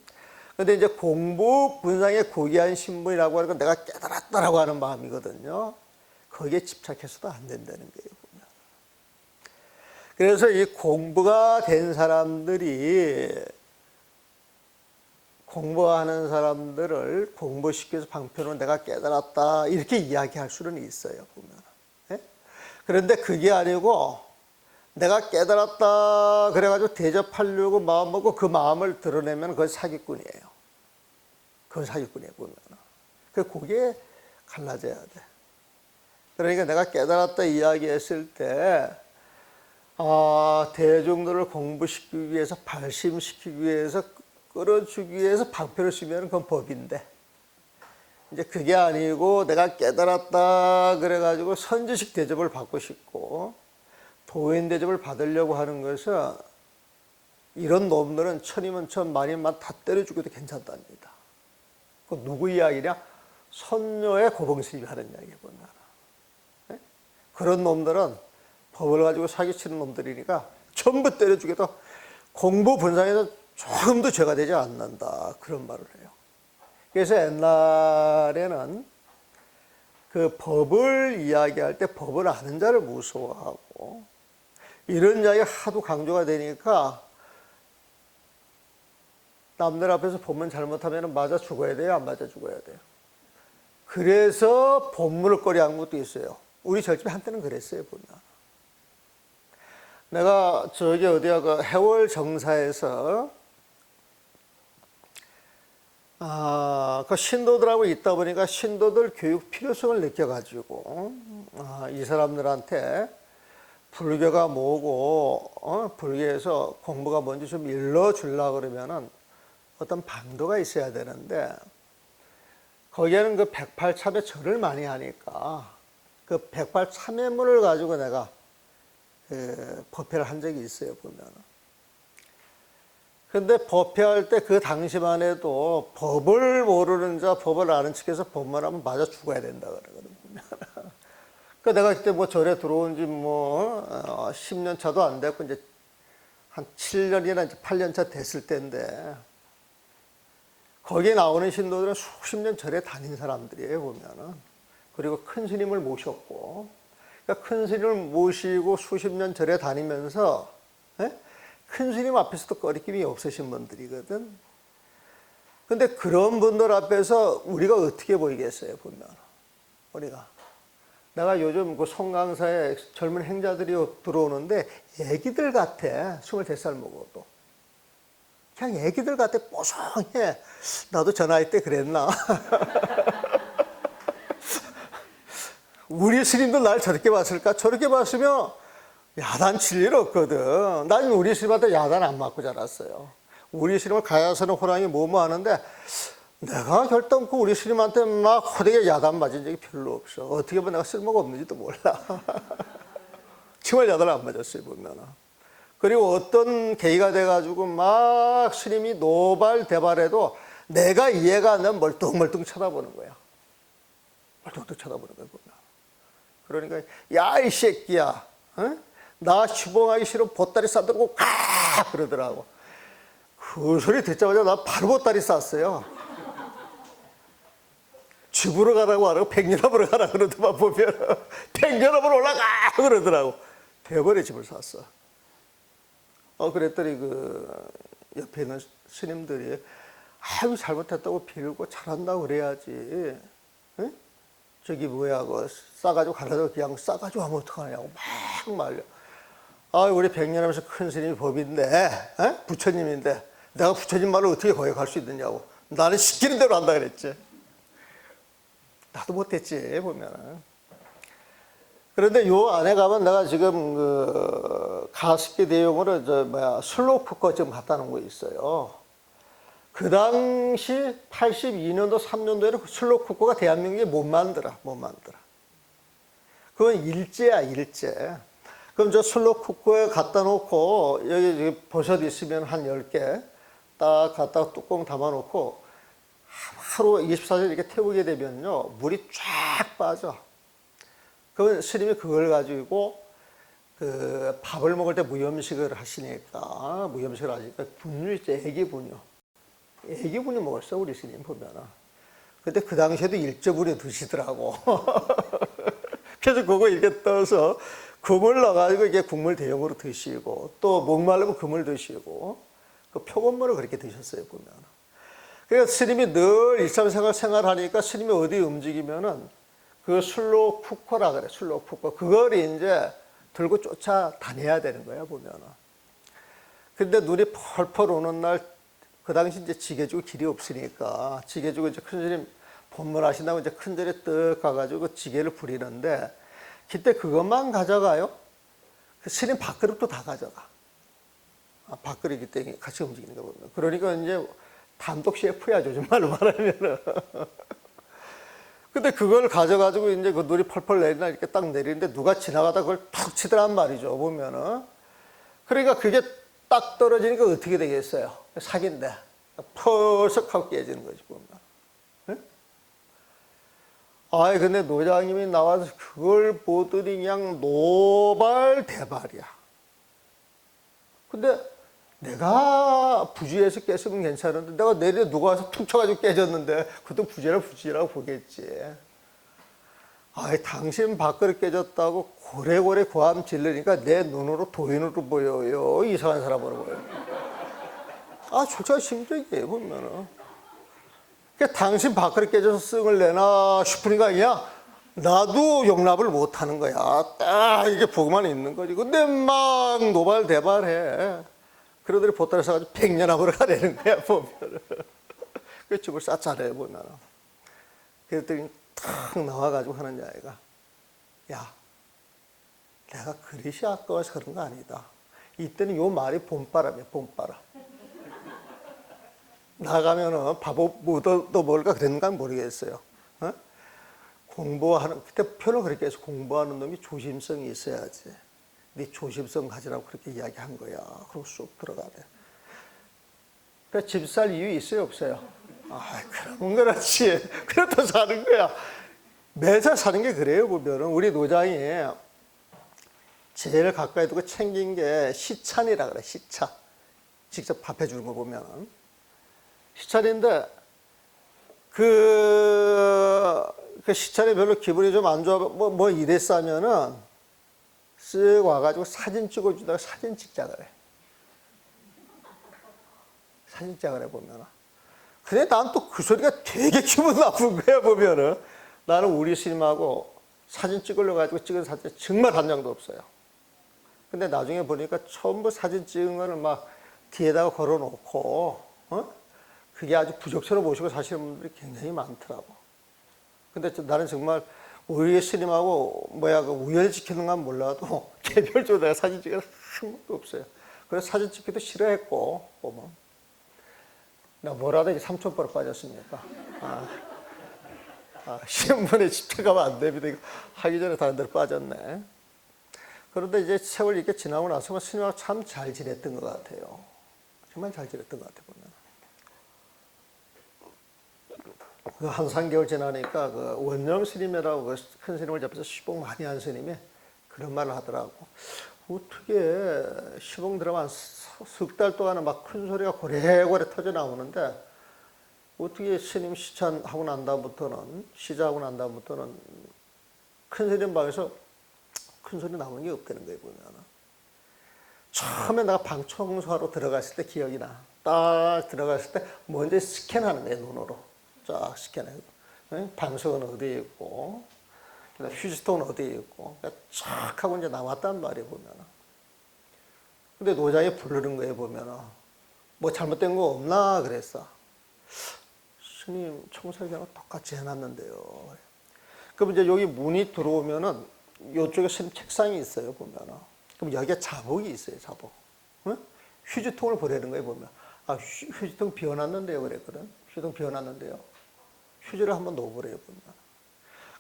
근데 이제 공부 분상의 고귀한 신분이라고 하는 건 내가 깨달았다라고 하는 마음이거든요. 거기에 집착해서도 안 된다는 거예요, 보면. 그래서 이 공부가 된 사람들이 공부하는 사람들을 공부시켜서 방편으로 내가 깨달았다 이렇게 이야기할 수는 있어요, 보면. 예? 그런데 그게 아니고 내가 깨달았다 그래가지고 대접하려고 마음 먹고 그 마음을 드러내면 그건 사기꾼이에요. 그건 사기꾼이에요, 보면. 그게 갈라져야 돼. 그러니까 내가 깨달았다 이야기했을 때 대중들을 공부시키기 위해서, 발심시키기 위해서, 끌어주기 위해서 방편을 쓰면 그건 법인데, 이제 그게 아니고 내가 깨달았다 그래가지고 선지식 대접을 받고 싶고 도인 대접을 받으려고 하는 것은, 이런 놈들은 천이면 천, 만이면 다 때려주고도 괜찮답니다. 그 누구 이야기냐? 선녀의 고봉스님이 하는 이야기에 보면. 그런 놈들은 법을 가지고 사기치는 놈들이니까 전부 때려주게도 공부 분상에서 조금도 죄가 되지 않는다, 그런 말을 해요. 그래서 옛날에는 그 법을 이야기할 때 법을 아는 자를 무서워하고 이런 이야기가 하도 강조가 되니까 남들 앞에서 법문 잘못하면 맞아 죽어야 돼요, 안 맞아 죽어야 돼요? 그래서 법문을 꺼려한 것도 있어요. 우리 절집에 한때는 그랬어요, 보면. 내가 저기 어디야, 그 해월 정사에서 그 신도들하고 있다 보니까 신도들 교육 필요성을 느껴가지고 이 사람들한테 불교가 뭐고 불교에서 공부가 뭔지 좀 일러주려고 그러면은 어떤 방도가 있어야 되는데, 거기에는 그 108참회 절을 많이 하니까 그 108참회문을 가지고 내가 법회를 한 적이 있어요, 보면. 근데 법회할 때 그 당시만 해도 법을 모르는 자, 법을 아는 척해서 법만 하면 맞아 죽어야 된다 그러거든, 보면. 그 내가 그때 뭐 절에 들어온 지 10년 차도 안 됐고, 이제 한 7년이나 이제 8년 차 됐을 때인데, 거기에 나오는 신도들은 수십 년 절에 다닌 사람들이에요, 보면은. 그리고 큰 스님을 모셨고, 그러니까 큰 스님을 모시고 수십 년 절에 다니면서 큰 스님 앞에서도 꺼리낌이 없으신 분들이거든. 근데 그런 분들 앞에서 우리가 어떻게 보이겠어요, 보면. 우리가. 내가 요즘 그 송강사에 젊은 행자들이 들어오는데 애기들 같아, 23살 먹어도. 그냥 애기들 같아, 뽀송해. 나도 저 나이 때 그랬나? 우리 스님도 날 저렇게 봤을까? 저렇게 봤으면 야단 칠 일 없거든. 난 우리 스님한테 야단 안 맞고 자랐어요. 우리 스님을 가야서는 호랑이 뭐뭐 하는데, 내가 결단코 우리 스님한테 막 호되게 야단 맞은 적이 별로 없어. 어떻게 보면 내가 쓸모가 없는지도 몰라. 정말 야단을 안 맞았어요, 보면은. 그리고 어떤 계기가 돼가지고 막 스님이 노발대발해도 내가 이해가 안 되면 멀뚱멀뚱 쳐다보는 거야. 멀뚱멀뚱 쳐다보는 거야, 보면. 그러니까, 야, 이 새끼야. 나 추봉하기 싫으면 보따리 싸들고 가! 그러더라고. 그 소리 듣자마자 나 바로 보따리 쌌어요. 집으로 가라고 안 하고 백연합으로 가라 그러더만, 보면. 백연합으로 올라가! 그러더라고. 대번에 집을 샀어. 그랬더니 그 옆에 있는 스님들이, 아유, 잘못했다고 빌고 잘한다고 그래야지. 응? 저기 뭐야, 그 싸가지고 가라도 그냥 싸가지고 하면 어떡하냐고 막 말려. 우리 백년하면서 큰 스님이 법인데, 부처님인데 내가 부처님 말을 어떻게 거역할 수 있느냐고. 나는 시키는 대로 한다 그랬지. 나도 못했지, 보면은. 그런데 요 안에 가면 내가 지금 그 가습기 대용으로 슬로쿠커 지금 갖다 놓은 거 있어요. 그 당시 82년도 3년도에는 슬로쿠커가 대한민국에 못 만들어. 그건 일제야, 일제. 그럼 저 슬로쿠커에 갖다 놓고 여기 버섯 있으면 한 10개 딱 갖다가 뚜껑 담아 놓고 하루 24시간 이렇게 태우게 되면요, 물이 쫙 빠져. 그러면 스님이 그걸 가지고 그 밥을 먹을 때 무염식을 하시니까, 분유 있죠, 애기 분유 먹었어, 우리 스님 보면은. 근데 그 당시에도 일조분유 드시더라고. 그래서 그거 이렇게 떠서 국물 넣어가지고 이게 국물 대용으로 드시고, 또 목말르면 그물 드시고, 그 표건물을 그렇게 드셨어요, 보면. 그래서 스님이 늘 일상생활 생활하니까 스님이 어디 움직이면은 그 슬로우 쿠커라 그래, 슬로우 쿠커. 그걸 이제 들고 쫓아다녀야 되는 거야, 보면은. 근데 눈이 펄펄 오는 날, 그 당시 이제 지게주고 길이 없으니까, 지게주고 이제 큰 스님 법문하신다고 이제 큰 절에 떡 가가지고 지게를 부리는데, 그때 그것만 가져가요? 그 스님 밥그릇도 다 가져가. 밥그릇이기 때문에 같이 움직이는 거 보면. 그러니까 이제 단독 셰프야, 요즘 말로 말하면은. 근데 그걸 가져가지고 이제 그 눈이 펄펄 내리나 이렇게 딱 내리는데 누가 지나가다 그걸 툭 치더란 말이죠, 보면은. 그러니까 그게 딱 떨어지니까 어떻게 되겠어요? 사기인데. 펄썩 하고 깨지는 거지, 보면. 네? 아이, 근데 노장님이 나와서 그걸 보더니 그냥 노발대발이야. 근데 내가 부지에서 깼으면 괜찮은데 내가 내리에 누가 와서 툭 쳐가지고 깨졌는데 그것도 부지라고 보겠지. 아이, 당신 밥그릇 깨졌다고 고래고래 고함 질르니까 내 눈으로 도인으로 보여요. 이상한 사람으로 보여요. 아, 솔직히 심정이에요, 보면은. 그러니까 당신 밥그릇 깨져서 쓱을 내나 싶은 거 아니야? 나도 용납을 못 하는 거야. 딱 이게 보고만 있는 거지. 근데 막 노발대발해. 그러더니 보따리 사가지고 100년함으로 가려는 거야, 보면은. 그 집을 쌌잖아요, 보면은. 그랬더니 탁 나와가지고 하는 자기가, 야, 내가 그릇이 아까워서 그런 거 아니다. 이때는 요 말이 봄바람이야, 봄바람. 나가면은 바보 묻어도 뭘까 그랬는가 모르겠어요. 어? 공부하는, 그때 표현을 그렇게 해서 공부하는 놈이 조심성이 있어야지. 네 조심성 가지라고 그렇게 이야기한 거야. 그리고 쑥 들어가네. 그러니까 집 살 이유 있어요, 없어요? 아, 그러면 그렇지. 그래도 사는 거야. 매사 사는 게 그래요, 보면은. 우리 노장이 제일 가까이 두고 챙긴 게 시찬이라 그래, 시차. 직접 밥해 주는 거 보면은. 시찬인데, 그 시찬이 별로 기분이 좀 안 좋아, 뭐 이랬으면은, 쓱 와가지고 사진 찍어주다가 사진 찍자 그래. 사진 찍자 그래, 보면은. 근데 난 또 그 소리가 되게 기분 나쁜 거야, 보면은. 나는 우리 스님하고 사진 찍으려고 가지고 찍은 사진 정말 한 장도 없어요. 근데 나중에 보니까 전부 사진 찍은 거를 막 뒤에다가 걸어 놓고, 그게 아주 부적처럼 보시고 사시는 분들이 굉장히 많더라고. 근데 나는 정말 우리 스님하고 그 우연히 지키는 건 몰라도 개별적으로 내가 사진 찍은 한 번도 없어요. 그래서 사진 찍기도 싫어했고, 보면. 나 뭐라도 이제 삼촌버릇 빠졌습니까? 신문에 집착하면 안 됩니다. 이거 하기 전에 다른 데로 빠졌네. 그런데 이제 세월 이렇게 지나고 나서 스님하고 참 잘 지냈던 것 같아요. 정말 잘 지냈던 것 같아, 보면. 그 한 3개월 지나니까 그 원념 스님이라고 그 큰 스님을 잡아서 시봉 많이 한 스님이 그런 말을 하더라고. 어떻게 시봉 들어가면 석 달 동안은 막 큰 소리가 고래고래 터져 나오는데 어떻게 스님 시찬하고 난 다음부터는, 시자하고 난 다음부터는 큰 스님 방에서 큰 소리 나오는 게 없다는 거예요, 보면. 처음에 내가 방 청소하러 들어갔을 때 기억이 나. 딱 들어갔을 때 먼저 스캔하는 거예요, 눈으로. 쫙 스캔해. 방석은 어디에 있고, 휴지통은 어디에 있고, 쫙 하고 이제 나왔단 말이에요, 보면. 근데 노장이 부르는 거예요, 보면. 뭐 잘못된 거 없나? 그랬어. 스님, 청소기하고 똑같이 해놨는데요. 그럼 이제 여기 문이 들어오면은, 이쪽에 스님 책상이 있어요, 보면. 그럼 여기에 자복이 있어요, 자복. 응? 휴지통을 보내는 거예요, 보면. 아, 휴지통 비워놨는데요, 그랬거든. 휴지통 비워놨는데요. 휴지를 한번 넣어보래요, 보면.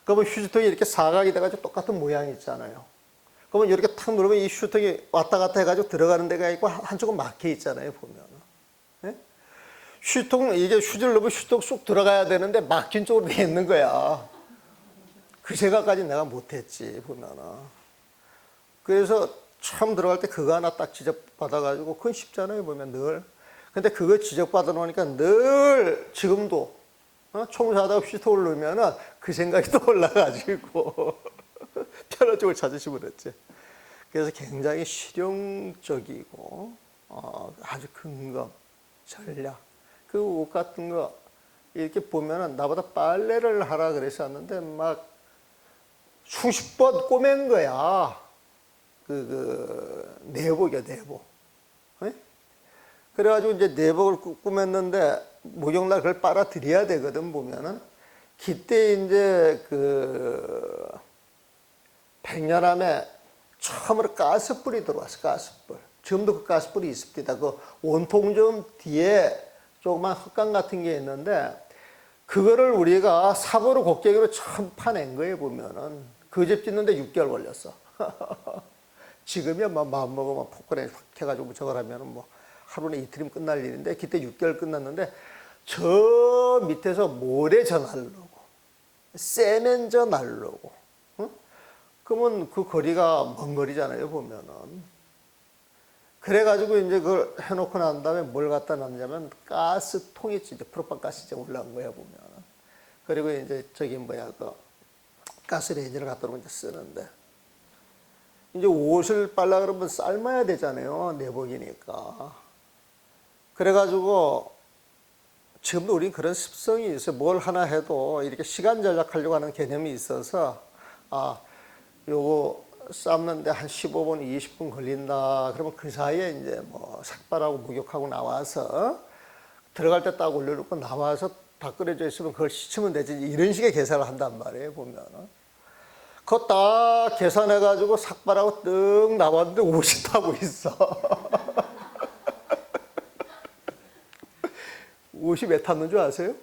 그러면 휴지통이 이렇게 사각이 돼가지고 똑같은 모양이 있잖아요. 그러면 이렇게 탁 누르면 이 휴지통이 왔다 갔다 해가지고 들어가는 데가 있고 한쪽은 막혀 있잖아요, 보면. 네? 휴지통, 이게 휴지를 넣으면 휴지통 쑥 들어가야 되는데 막힌 쪽으로 돼 있는 거야. 그 생각까지 내가 못했지, 보면은. 그래서 처음 들어갈 때 그거 하나 딱 지적받아가지고, 그건 쉽잖아요, 보면 늘. 근데 그거 지적받아 놓으니까 늘 지금도 청소하다가 휴지통을 넣으면은 그 생각이 떠올라가지고 편한 쪽을 찾으시면 됐지. 그래서 굉장히 실용적이고 아주 근검, 전략, 그 옷 같은 거 이렇게 보면은 나보다 빨래를 하라 그랬었는데 막 수십 번 꼬맨 거야. 내복이야, 내복. 예? 그래가지고 이제 내복을 꾸몄는데 목욕날 그걸 빨아들여야 되거든, 보면은. 그때 이제 백년암에 처음으로 가스불이 들어왔어, 가스불. 지금도 그 가스불이 있습니다. 그 원통점 뒤에 조그만 헛간 같은 게 있는데, 그거를 우리가 사고로 곡괭이로 처음 파낸 거예요, 보면은. 그 집 짓는데 6개월 걸렸어. 지금이야, 마음 먹으면 포크레인 확 해가지고 저걸 하면은 뭐 하루나 이틀이면 끝날 일인데, 그때 6개월 끝났는데, 저 밑에서 모래져 날르고, 세면져 날르고, 그러면 그 거리가 먼 거리잖아요, 보면은. 그래가지고 이제 그걸 해놓고 난 다음에 뭘 갖다 놨냐면 가스통이 이제 프로판 가스제 올라온 거야, 보면은. 그리고 이제 가스레인지를 갖다 놓으면 이제 쓰는데. 이제 옷을 빨라 그러면 삶아야 되잖아요, 내복이니까. 그래가지고 지금도 우리는 그런 습성이 있어요. 뭘 하나 해도 이렇게 시간 절약하려고 하는 개념이 있어서, 요거 삶는데 한 15분, 20분 걸린다. 그러면 그 사이에 이제 뭐 삭발하고 목욕하고 나와서 들어갈 때 딱 올려놓고 나와서 다 끓여져 있으면 그걸 씻으면 되지. 이런 식의 계산을 한단 말이에요, 보면은. 그거 딱 계산해가지고 삭발하고 뜩 나왔는데 옷이 타고 있어. 옷이 왜 탔는 줄 아세요?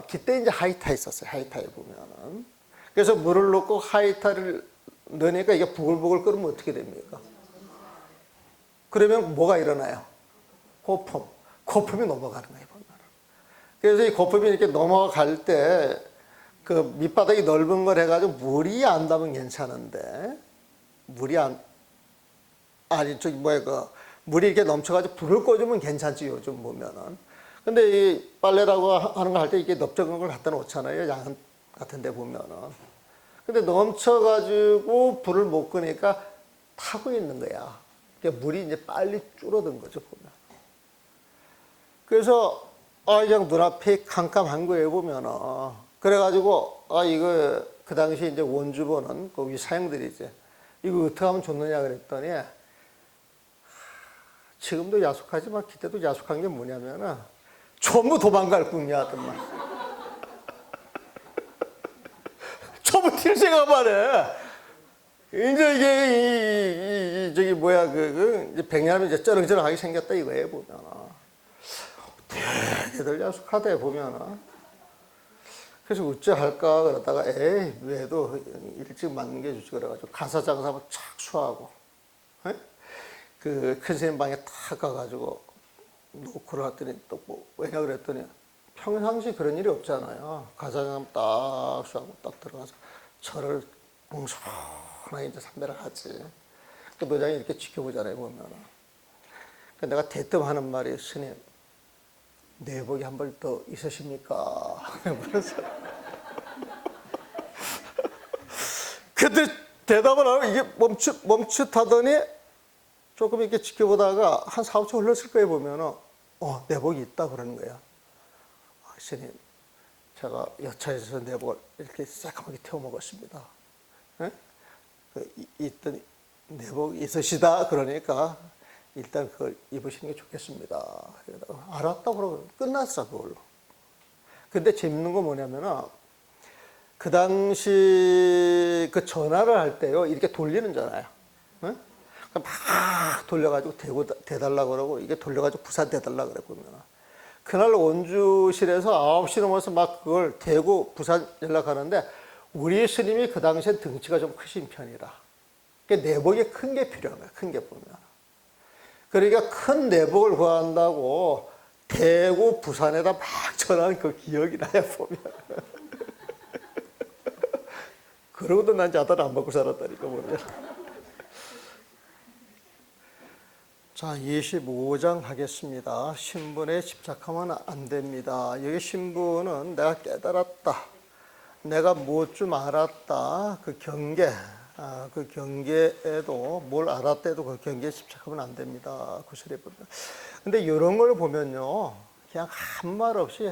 그때 이제 하이타 있었어요, 하이타에 보면은. 그래서 물을 넣고 하이타를 넣으니까 이게 부글부글 끓으면 어떻게 됩니까? 그러면 뭐가 일어나요? 거품이 넘어가는 거예요, 보면. 그래서 이 거품이 이렇게 넘어갈 때 그 밑바닥이 넓은 걸 해가지고 물이 안 닿으면 괜찮은데, 물이 물이 이렇게 넘쳐가지고 불을 꺼주면 괜찮지, 요즘 보면은. 근데 이 빨래라고 하는 거 할 때 이게 넓적한 걸 갖다 놓잖아요, 양 같은 데 보면은. 근데 넘쳐가지고 불을 못 끄니까 타고 있는 거야. 그러니까 물이 이제 빨리 줄어든 거죠, 보면. 그래서, 그냥 눈앞에 캄캄한 거예요, 보면은. 그래가지고, 이거, 그 당시 이제 원주보는, 그 위 사형들이 이제, 이거 어떻게 하면 좋느냐 그랬더니, 지금도 야속하지만 그때도 야속한 게 뭐냐면은, 전부 도망갈 꿈이야 하더만. 전부 튈 생각만 해. 이제 이게, 이제 백년하면 이제 쩌렁쩌렁하게 생겼다 이거예요, 보면은. 되들 야속하대, 보면은. 그래서 어찌할까 그러다가, 왜도 일찍 맞는 게 좋지, 그래가지고 가사장사 한번 착 수하고, 그 큰 스님 방에 탁 가가지고, 노크를 했더니 또 왜냐 그랬더니 평상시 그런 일이 없잖아요. 가사장 딱 수하고 딱 들어가서 절을 뭉성하게 이제 삼배를 하지. 그 노장이 이렇게 지켜보잖아요, 보면은. 내가 대뜸 하는 말이, 스님, 내복이 한 벌 더 있으십니까? 그래서 근데 대답을 안 하고 이게 멈칫하더니 조금 이렇게 지켜보다가 한 4, 5초 흘렀을 거예요, 보면은. 내복이 있다 그러는 거야. 스님, 제가 여차에서 내복을 이렇게 새까맣게 태워 먹었습니다. 있더니 내복 있으시다 그러니까 일단 그걸 입으시는 게 좋겠습니다. 그러다가 알았다고 그러고 끝났어, 그걸로. 근데 재밌는 건 뭐냐면은 그 당시 그 전화를 할 때요, 이렇게 돌리는 전화야. 막 돌려가지고 대달라고 그러고, 이게 돌려가지고 부산 대달라고 그래, 보면. 그날 원주실에서 9시 넘어서 막 그걸 대구 부산 연락하는데, 우리 스님이 그 당시에 등치가 좀 크신 편이라. 그러니까 내복이 큰 게 필요한 거야, 큰 게 보면. 그러니까 큰 내복을 구한다고 대구 부산에다 막 전화한 그 기억이 나야, 보면. 그러고도 난 자다를 안 먹고 살았다니까, 보면. 자, 25장 하겠습니다. 신분에 집착하면 안 됩니다. 여기 신분은 내가 깨달았다, 내가 무엇 좀 알았다, 그 경계, 그 경계에도 뭘 알았대도 그 경계에 집착하면 안 됩니다. 구슬에 보면. 근데 이런 걸 보면요, 그냥 아무 말 없이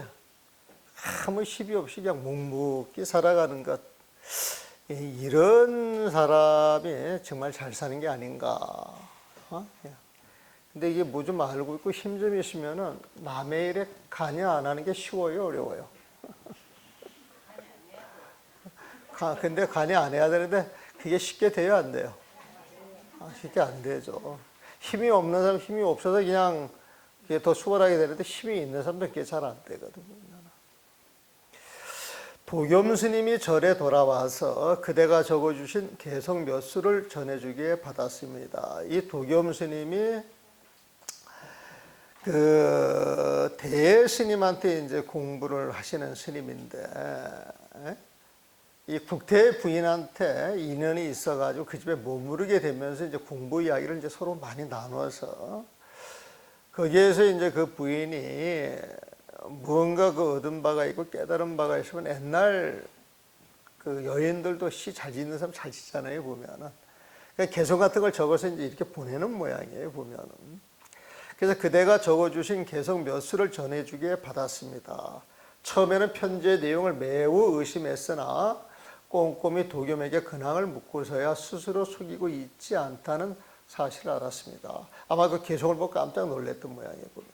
아무 시비 없이 그냥 묵묵히 살아가는 것. 이런 사람이 정말 잘 사는 게 아닌가. 근데 이게 뭐 좀 알고 있고 힘 좀 있으면은 남의 일에 관여 안 하는 게 쉬워요, 어려워요? 근데 관여 안 해야 되는데 그게 쉽게 돼요, 안 돼요? 쉽게 안 되죠. 힘이 없는 사람 힘이 없어서 그냥 그게 더 수월하게 되는데 힘이 있는 사람도 그게 잘 안 되거든요. 도겸 스님이 절에 돌아와서 그대가 적어주신 개성 몇 수를 전해주기에 받았습니다. 이 도겸 스님이 그 대스님한테 이제 공부를 하시는 스님인데, 이 국태 부인한테 인연이 있어가지고 그 집에 머무르게 되면서 이제 공부 이야기를 이제 서로 많이 나눠서 거기에서 이제 그 부인이 무언가 그 얻은 바가 있고 깨달은 바가 있으면 옛날 그 여인들도 시 잘 짓는 사람 잘 짓잖아요, 보면은. 그러니까 개성 같은 걸 적어서 이제 이렇게 보내는 모양이에요, 보면은. 그래서 그대가 적어주신 개성 몇 수를 전해주기에 받았습니다. 처음에는 편지의 내용을 매우 의심했으나 꼼꼼히 도겸에게 근황을 묻고서야 스스로 속이고 있지 않다는 사실을 알았습니다. 아마 그 개성을 보고 깜짝 놀랐던 모양이에요, 보면.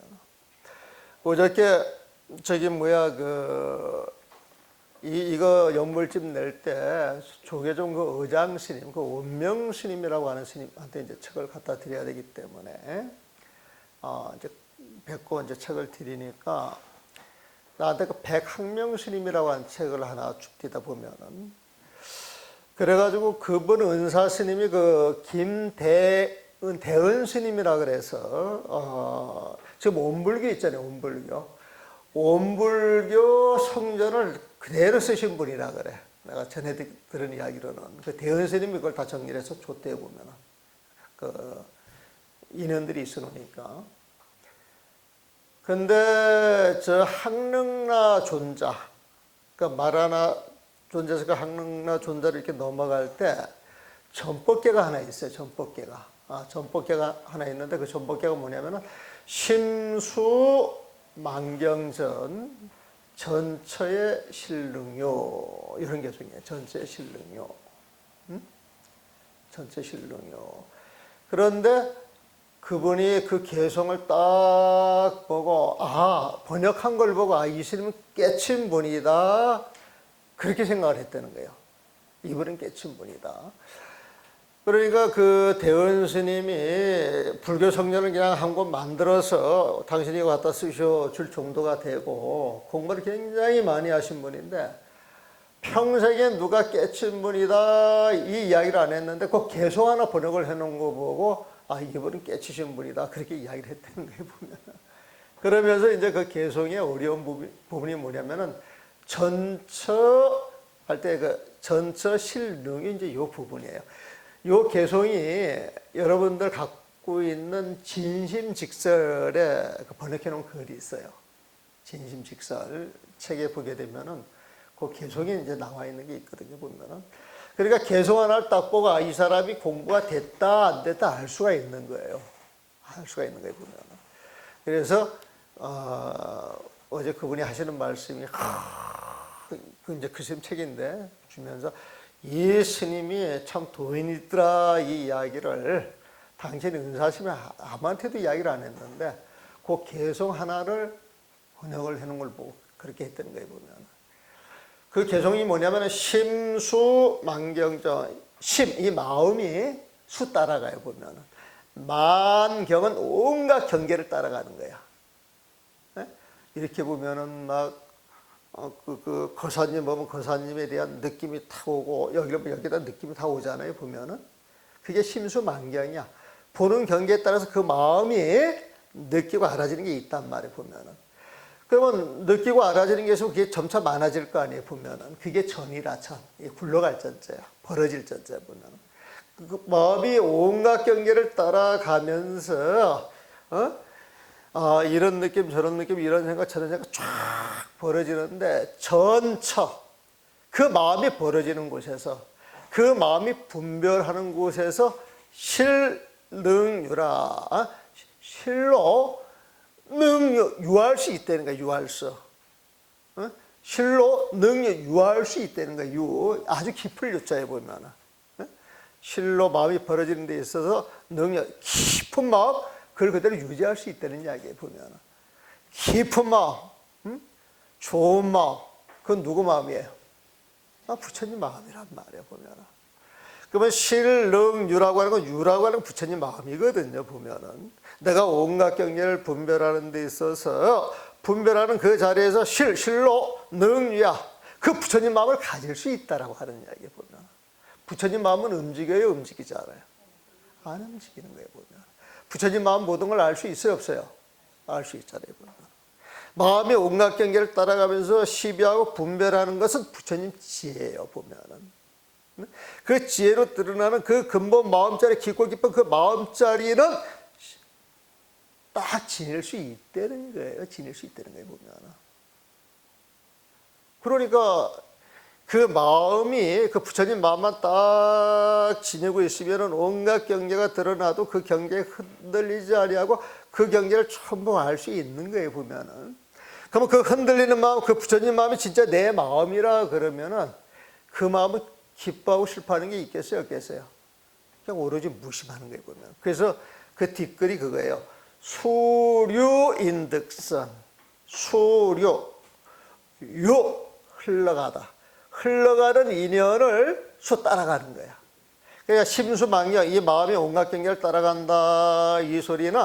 어저께 이거 연물집 낼 때 조계종 그 의장 스님, 그 원명 스님이라고 하는 스님한테 이제 책을 갖다 드려야 되기 때문에 이제 뵙고 이제 책을 드리니까 나한테 그 백학명 스님이라고 하는 책을 하나 줍디다 보면은 그래가지고 그분 은사 스님이 그 대은 스님이라 그래서 지금 원불교 있잖아요, 원불교. 원불교 성전을 그대로 쓰신 분이라 그래. 내가 전에 들은 이야기로는 그 대은 스님이 그걸 다 정리해서 줬대요, 보면은 그 인연들이 있으니까. 근데 저 항릉나 존자, 그 마라나 존자에서 그 항릉나 존자를 이렇게 넘어갈 때 전법계가 하나 있어요. 전법계가. 전법계가 하나 있는데 그 전법계가 뭐냐면은 심수 만경전 전처의 실능요, 이런 개성이에요. 전처의 실능요. 전처의 실능요. 그런데 그분이 그 개성을 딱 보고 번역한 걸 보고 이 스님은 깨친 분이다, 그렇게 생각을 했다는 거예요. 이분은 깨친 분이다. 그러니까 그 대은 스님이 불교 성전을 그냥 한 곳 만들어서 당신이 이거 갖다 쓰셔 줄 정도가 되고 공부를 굉장히 많이 하신 분인데 평생에 누가 깨친 분이다 이 이야기를 안 했는데 그 개성 하나 번역을 해놓은 거 보고 이분은 깨치신 분이다, 그렇게 이야기를 했다는 거예요, 보면. 그러면서 이제 그 개성의 어려운 부분이 뭐냐면은 전처 할 때 그 전처 실능이 이제 이 부분이에요. 요 개성이 여러분들 갖고 있는 진심직설에 번역해 놓은 글이 있어요. 진심직설 책에 보게 되면은 그 개성이 이제 나와 있는 게 있거든요, 보면은. 그러니까 개성 하나를 딱 보고 이 사람이 공부가 됐다 안 됐다 알 수가 있는 거예요. 알 수가 있는 거예요, 보면은. 그래서 어제 그분이 하시는 말씀이 이제 그 스님 책인데 주면서 이 스님이 참 도인이더라, 이 이야기를 당신이 은사심에 아무한테도 이야기를 안 했는데 그 개성 하나를 번역을 해놓은 걸 보고 그렇게 했다는 거예요, 보면. 그 개성이 뭐냐면 심수 만경전, 이 마음이 수 따라가요, 보면. 만경은 온갖 경계를 따라가는 거야. 이렇게 보면은 막 그 거사님 보면 거사님에 대한 느낌이 탁 오고 여기다 느낌이 다 오잖아요, 보면은. 그게 심수만경이야. 보는 경계에 따라서 그 마음이 느끼고 알아지는 게 있단 말이에요, 보면은. 그러면 느끼고 알아지는 게 있으면 그게 점차 많아질 거 아니에요, 보면은. 그게 전이라, 전. 굴러갈 전자야. 벌어질 전자야, 보면은. 그 마음이 온갖 경계를 따라가면서 이런 느낌 저런 느낌 이런 생각 저런 생각 쫙 벌어지는데 전처, 그 마음이 벌어지는 곳에서, 그 마음이 분별하는 곳에서 실능유라, 실로 능력 유할 수 있다는 거야. 유할수. 어? 실로 능력 유할 수 있다는 거야. 유 아주 깊은 유자에 보면 실로 마음이 벌어지는 데 있어서 능력 깊은 마음 그걸 그대로 유지할 수 있다는 이야기에 보면 깊은 마음, 좋은 마음 그건 누구 마음이에요? 부처님 마음이란 말이에요. 보면 그러면 실능유라고 하는 건 유라고 하는 건 부처님 마음이거든요. 보면은 내가 온갖 경계를 분별하는 데 있어서 분별하는 그 자리에서 실로 능유야 그 부처님 마음을 가질 수 있다라고 하는 이야기에 보면 부처님 마음은 움직여요, 움직이지 않아요? 안 움직이는 거예요. 보면 부처님 마음 모든 걸 알 수 있어요, 없어요? 알 수 있잖아요. 보면 마음의 온갖 경계를 따라가면서 시비하고 분별하는 것은 부처님 지혜예요. 보면은 그 지혜로 드러나는 그 근본 마음자리 깊고 깊은 그 마음자리는 딱 지닐 수 있다는 거예요. 지닐 수 있다는 거예요. 보면 그러니까 그 마음이 그 부처님 마음만 딱 지니고 있으면 온갖 경계가 드러나도 그 경계에 흔들리지 아니하고 그 경계를 전부 알 수 있는 거예요. 보면은 그러면 그 흔들리는 마음, 그 부처님 마음이 진짜 내 마음이라 그러면은 그 마음은 기뻐하고 슬퍼하는 게 있겠어요, 없겠어요? 그냥 오로지 무심하는 거예요. 보면 그래서 그 뒷글이 그거예요. 수류인득선, 수류, 유 흘러가다. 흘러가는 인연을 따라가는 거야. 그러니까 심수망경, 이 마음의 온갖 경계를 따라간다. 이 소리는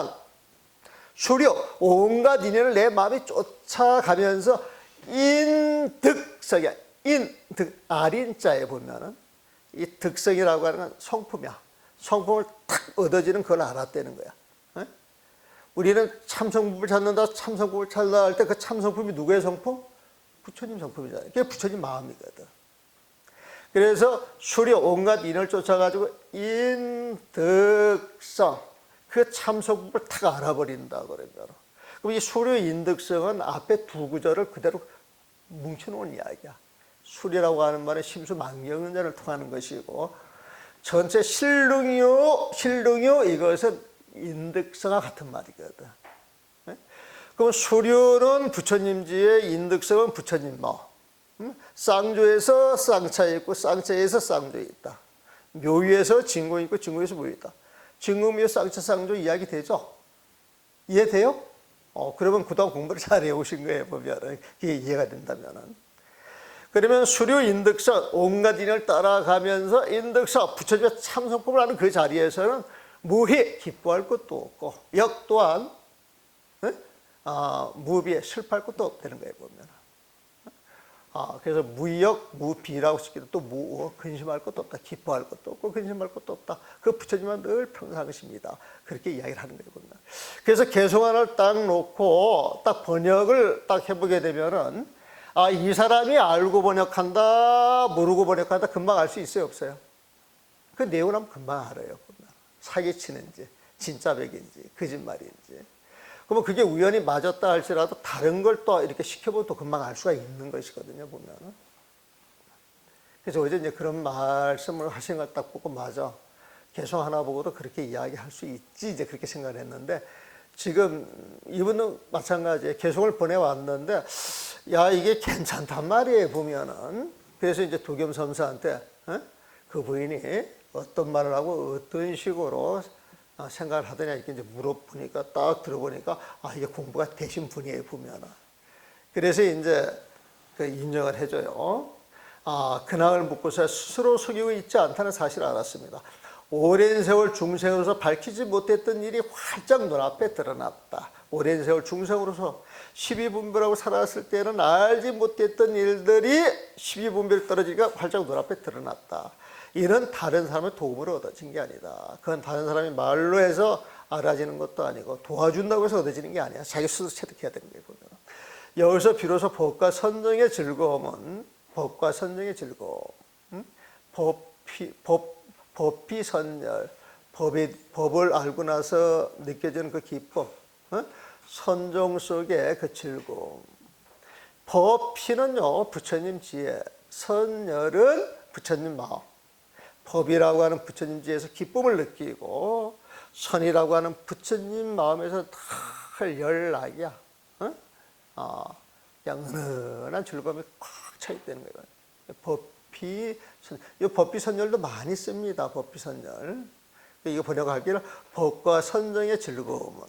수류, 온갖 인연을 내 마음이 쫓아가면서 인득성이야. 인득, 아린자에 보면은 이 득성이라고 하는 건 성품이야. 성품을 탁 얻어지는 걸 알았다는 거야. 에? 우리는 참성품을 찾는다, 참성품을 찾는다 할 때 그 참성품이 누구의 성품? 부처님 성품이잖아요. 그게 부처님 마음이거든. 그래서 수려 온갖 인을 쫓아가지고 인득성 그 참성품을 탁 알아버린다 그러면 그럼 이 수려 인득성은 앞에 두 구절을 그대로 뭉쳐놓은 이야기야. 수리라고 하는 말은 심수망경전을 통하는 것이고 전체 실능요 이것은 인득성과 같은 말이거든. 그럼 수료는 부처님지의 인득성은 부처님 마음. 쌍조에서 쌍차에 있고 쌍차에서 쌍조에 있다. 묘위에서 진공이 있고 진공에서 묘위 있다. 진공묘 쌍차 쌍조 이야기 되죠? 이해돼요? 그러면 그동안 공부를 잘 해오신 거예요. 보면 이게 이해가 된다면은. 그러면 수료 인득성 온갖 인을 따라가면서 인득성 부처님의 참성법을 하는 그 자리에서는 무희 기뻐할 것도 없고 역 또한 무비에 슬퍼할 것도 없다는 거예요. 보면 그래서 무역 무비라고 시키도 또 근심할 것도 없다. 기뻐할 것도 없고 근심할 것도 없다. 그 부처님은 늘 평상심이다. 그렇게 이야기를 하는 거예요. 보면 그래서 개성안을 딱 놓고 딱 번역을 딱 해보게 되면은 이 사람이 알고 번역한다, 모르고 번역한다, 금방 알 수 있어요, 없어요? 그 내용을 하면 금방 알아요. 보면 사기치는지, 진짜백인지, 거짓말인지. 그러면 그게 우연히 맞았다 할지라도 다른 걸 또 이렇게 시켜보면 또 금방 알 수가 있는 것이거든요, 보면은. 그래서 어제 이제 그런 말씀을 하신 걸 딱 보고 맞아. 개성 하나 보고도 그렇게 이야기할 수 있지, 이제 그렇게 생각을 했는데 지금 이분은 마찬가지예요. 개성을 보내왔는데 야, 이게 괜찮단 말이에요, 보면은. 그래서 이제 도겸섬사한테 그 부인이 어떤 말을 하고 어떤 식으로 생각을 하더냐 이렇게 이제 물어보니까 딱 들어보니까 이게 공부가 되신 분이에요, 보면은. 그래서 이제 그 인정을 해줘요. 근황을 묻고서 스스로 속이고 있지 않다는 사실을 알았습니다. 오랜 세월 중생으로서 밝히지 못했던 일이 활짝 눈앞에 드러났다. 오랜 세월 중생으로서 12분별하고 살았을 때는 알지 못했던 일들이 12분별 떨어지니까 활짝 눈앞에 드러났다. 이는 다른 사람의 도움으로 얻어진 게 아니다. 그건 다른 사람이 말로 해서 알아지는 것도 아니고 도와준다고 해서 얻어지는 게 아니야. 자기 스스로 체득해야 되는 거예요. 보면. 여기서 비로소 법과 선정의 즐거움은 법과 선정의 즐거움, 법비 선열, 법을 알고 나서 느껴지는 그 기쁨, 선정 속의 그 즐거움. 법피는요 부처님 지혜, 선열은 부처님 마음. 법이라고 하는 부처님 지혜에서 기쁨을 느끼고 선이라고 하는 부처님 마음에서 다 열락이야. 어? 그냥 은은한 즐거움이 꽉 차 있다는 거예요. 이 법비선열도 많이 씁니다. 법비선열. 이거 번역하기를 법과 선정의 즐거움은,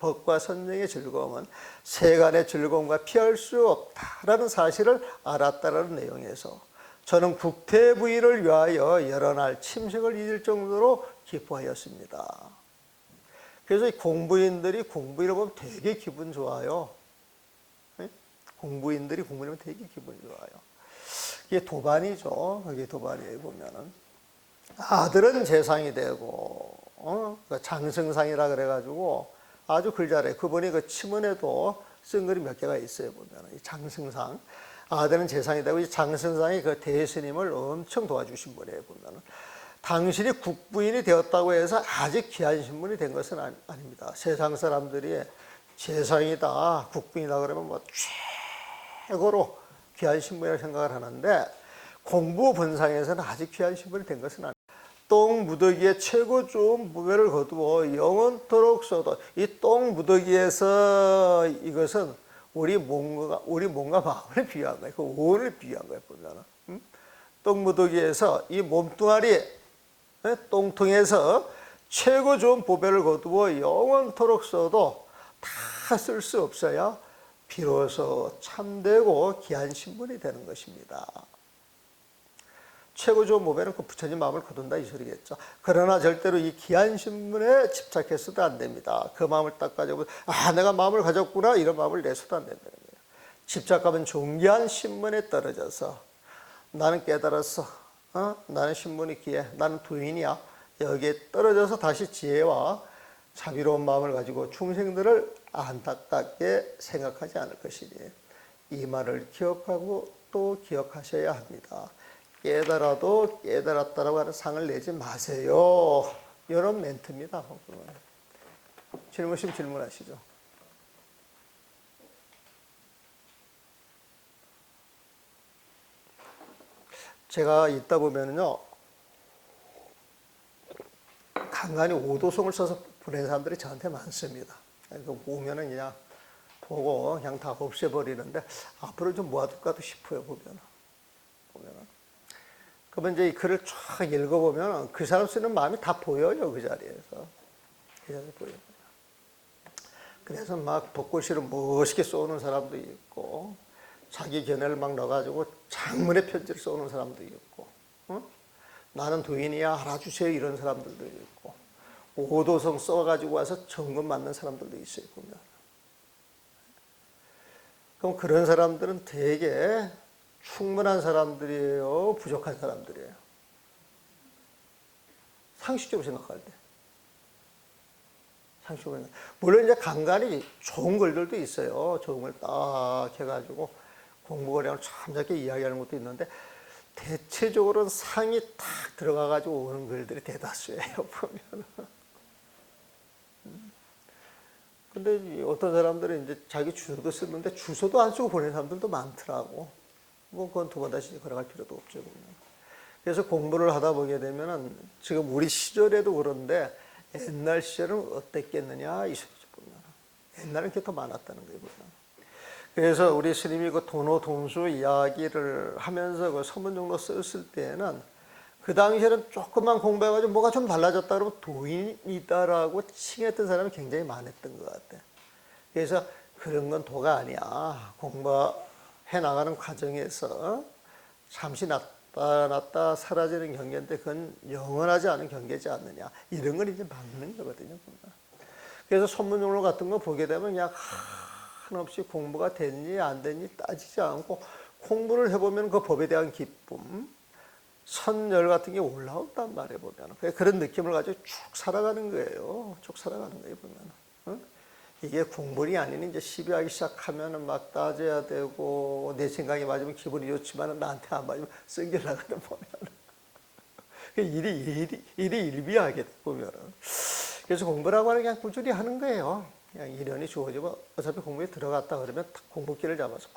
법과 선정의 즐거움은 세간의 즐거움과 피할 수 없다라는 사실을 알았다라는 내용에서 저는 국태부의를 위하여 여러 날 침식을 잊을 정도로 기뻐하였습니다. 그래서 이 공부인들이 공부를 보면 되게 기분 좋아요. 공부인들이 공부를 보면 되게 기분 좋아요. 이게 도반이죠. 그게 도반이에요, 보면은. 아들은 재상이 되고, 장승상이라 그래가지고 아주 글 잘해. 그분이 그 치문에도 쓴 글이 몇 개가 있어요, 보면은. 이 장승상. 아들은 재상이 되고, 이 장승상이 그 대스님을 엄청 도와주신 분이에요, 보면은. 당신이 국부인이 되었다고 해서 아주 귀한 신분이 된 것은 아닙니다. 세상 사람들이 재상이다, 국부인이다 그러면 뭐 최고로 귀한 신분이라고 생각을 하는데 공부 본상에서는 아주 귀한 신분이 된 것은 아닙니다. 똥 무더기에 최고 좋은 무배를 거두어 영원토록 써도 이 똥 무더기에서 이것은 우리 몸과 마음을 비유한 거예요. 그 오를 비유한 거예요. 보면 똥 무더기에서 이 몸뚱아리 똥통에서 최고 좋은 보배를 거두어 영원토록 써도 다 쓸 수 없어야 비로소 참되고 귀한 신분이 되는 것입니다. 최고 좋은 보배는 그 부처님 마음을 거둔다 이 소리겠죠. 그러나 절대로 이 귀한 신분에 집착해서도 안 됩니다. 그 마음을 딱 가지고 내가 마음을 가졌구나 이런 마음을 내서도 안 된다는 거예요. 집착하면 존귀한 신분에 떨어져서 나는 깨달았어. 나는 신분이 귀해. 나는 도인이야. 여기에 떨어져서 다시 지혜와 자비로운 마음을 가지고 중생들을 안타깝게 생각하지 않을 것이니 이 말을 기억하고 또 기억하셔야 합니다. 깨달아도 깨달았다라고 하는 상을 내지 마세요. 이런 멘트입니다. 질문이시면 질문하시죠. 제가 있다 보면은요, 간간히 오도송을 써서 보낸 사람들이 저한테 많습니다. 그 보면은 그냥 보고 그냥 다 없애버리는데 앞으로 좀 모아둘까도 싶어요. 보면은. 그러면 이제 이 글을 쫙 읽어보면 그 사람 쓰는 마음이 다 보여요. 그 자리에서. 그 자리에 보여요. 그래서 막 벚꽃이를 멋있게 쏘는 사람도 있고 자기 견해를 막 넣어가지고 장문의 편지를 쏘는 사람도 있고 나는 도인이야 알아주세요 이런 사람들도 있고 오도성 써가지고 와서 정금 맞는 사람들도 있어요. 보면. 그럼 그런 사람들은 되게 충분한 사람들이에요? 부족한 사람들이에요? 상식적으로 생각할 때. 상식적으로. 물론 이제 간간히 좋은 글들도 있어요. 좋은 걸 딱 해가지고 공부거리하고 참작게 이야기하는 것도 있는데 대체적으로는 상이 탁 들어가가지고 오는 글들이 대다수예요. 보면. 근데 어떤 사람들은 이제 자기 주소도 쓰는데 주소도 안 쓰고 보내는 사람들도 많더라고. 뭐 그건 두 번 다시 걸어갈 필요도 없죠. 그래서 공부를 하다 보게 되면은 지금 우리 시절에도 그런데 옛날 시절은 어땠겠느냐 이 소리죠. 보면 옛날은 그게 더 많았다는 거예요. 보면. 그래서 우리 스님이 그 도노동수 이야기를 하면서 그 서문정로 썼을 때에는 그 당시에는 조금만 공부해가지고 뭐가 좀 달라졌다 그러면 도인이다라고 칭했던 사람이 굉장히 많았던 것 같아. 그래서 그런 건 도가 아니야. 공부해 나가는 과정에서 잠시 나타났다 사라지는 경계인데 그건 영원하지 않은 경계지 않느냐. 이런 걸 이제 막는 거거든요. 그래서 선문용로 같은 거 보게 되면 그냥 한없이 공부가 됐니 안 됐니 따지지 않고 공부를 해보면 그 법에 대한 기쁨, 선열 같은 게 올라온단 말이에요. 보면 그런 느낌을 가지고 쭉 살아가는 거예요. 쭉 살아가는 거예요. 보면 이게 공부이 아닌 이제 시비하기 시작하면은 막 따져야 되고 내 생각이 맞으면 기분이 좋지만 나한테 안 맞으면 쓴길나거든 보면 일이 일비하게 보면은 그래서 공부라고 하는 게 그냥 꾸준히 하는 거예요. 그냥 일연이 주어지면 어차피 공부에 들어갔다 그러면 공부길을 잡아서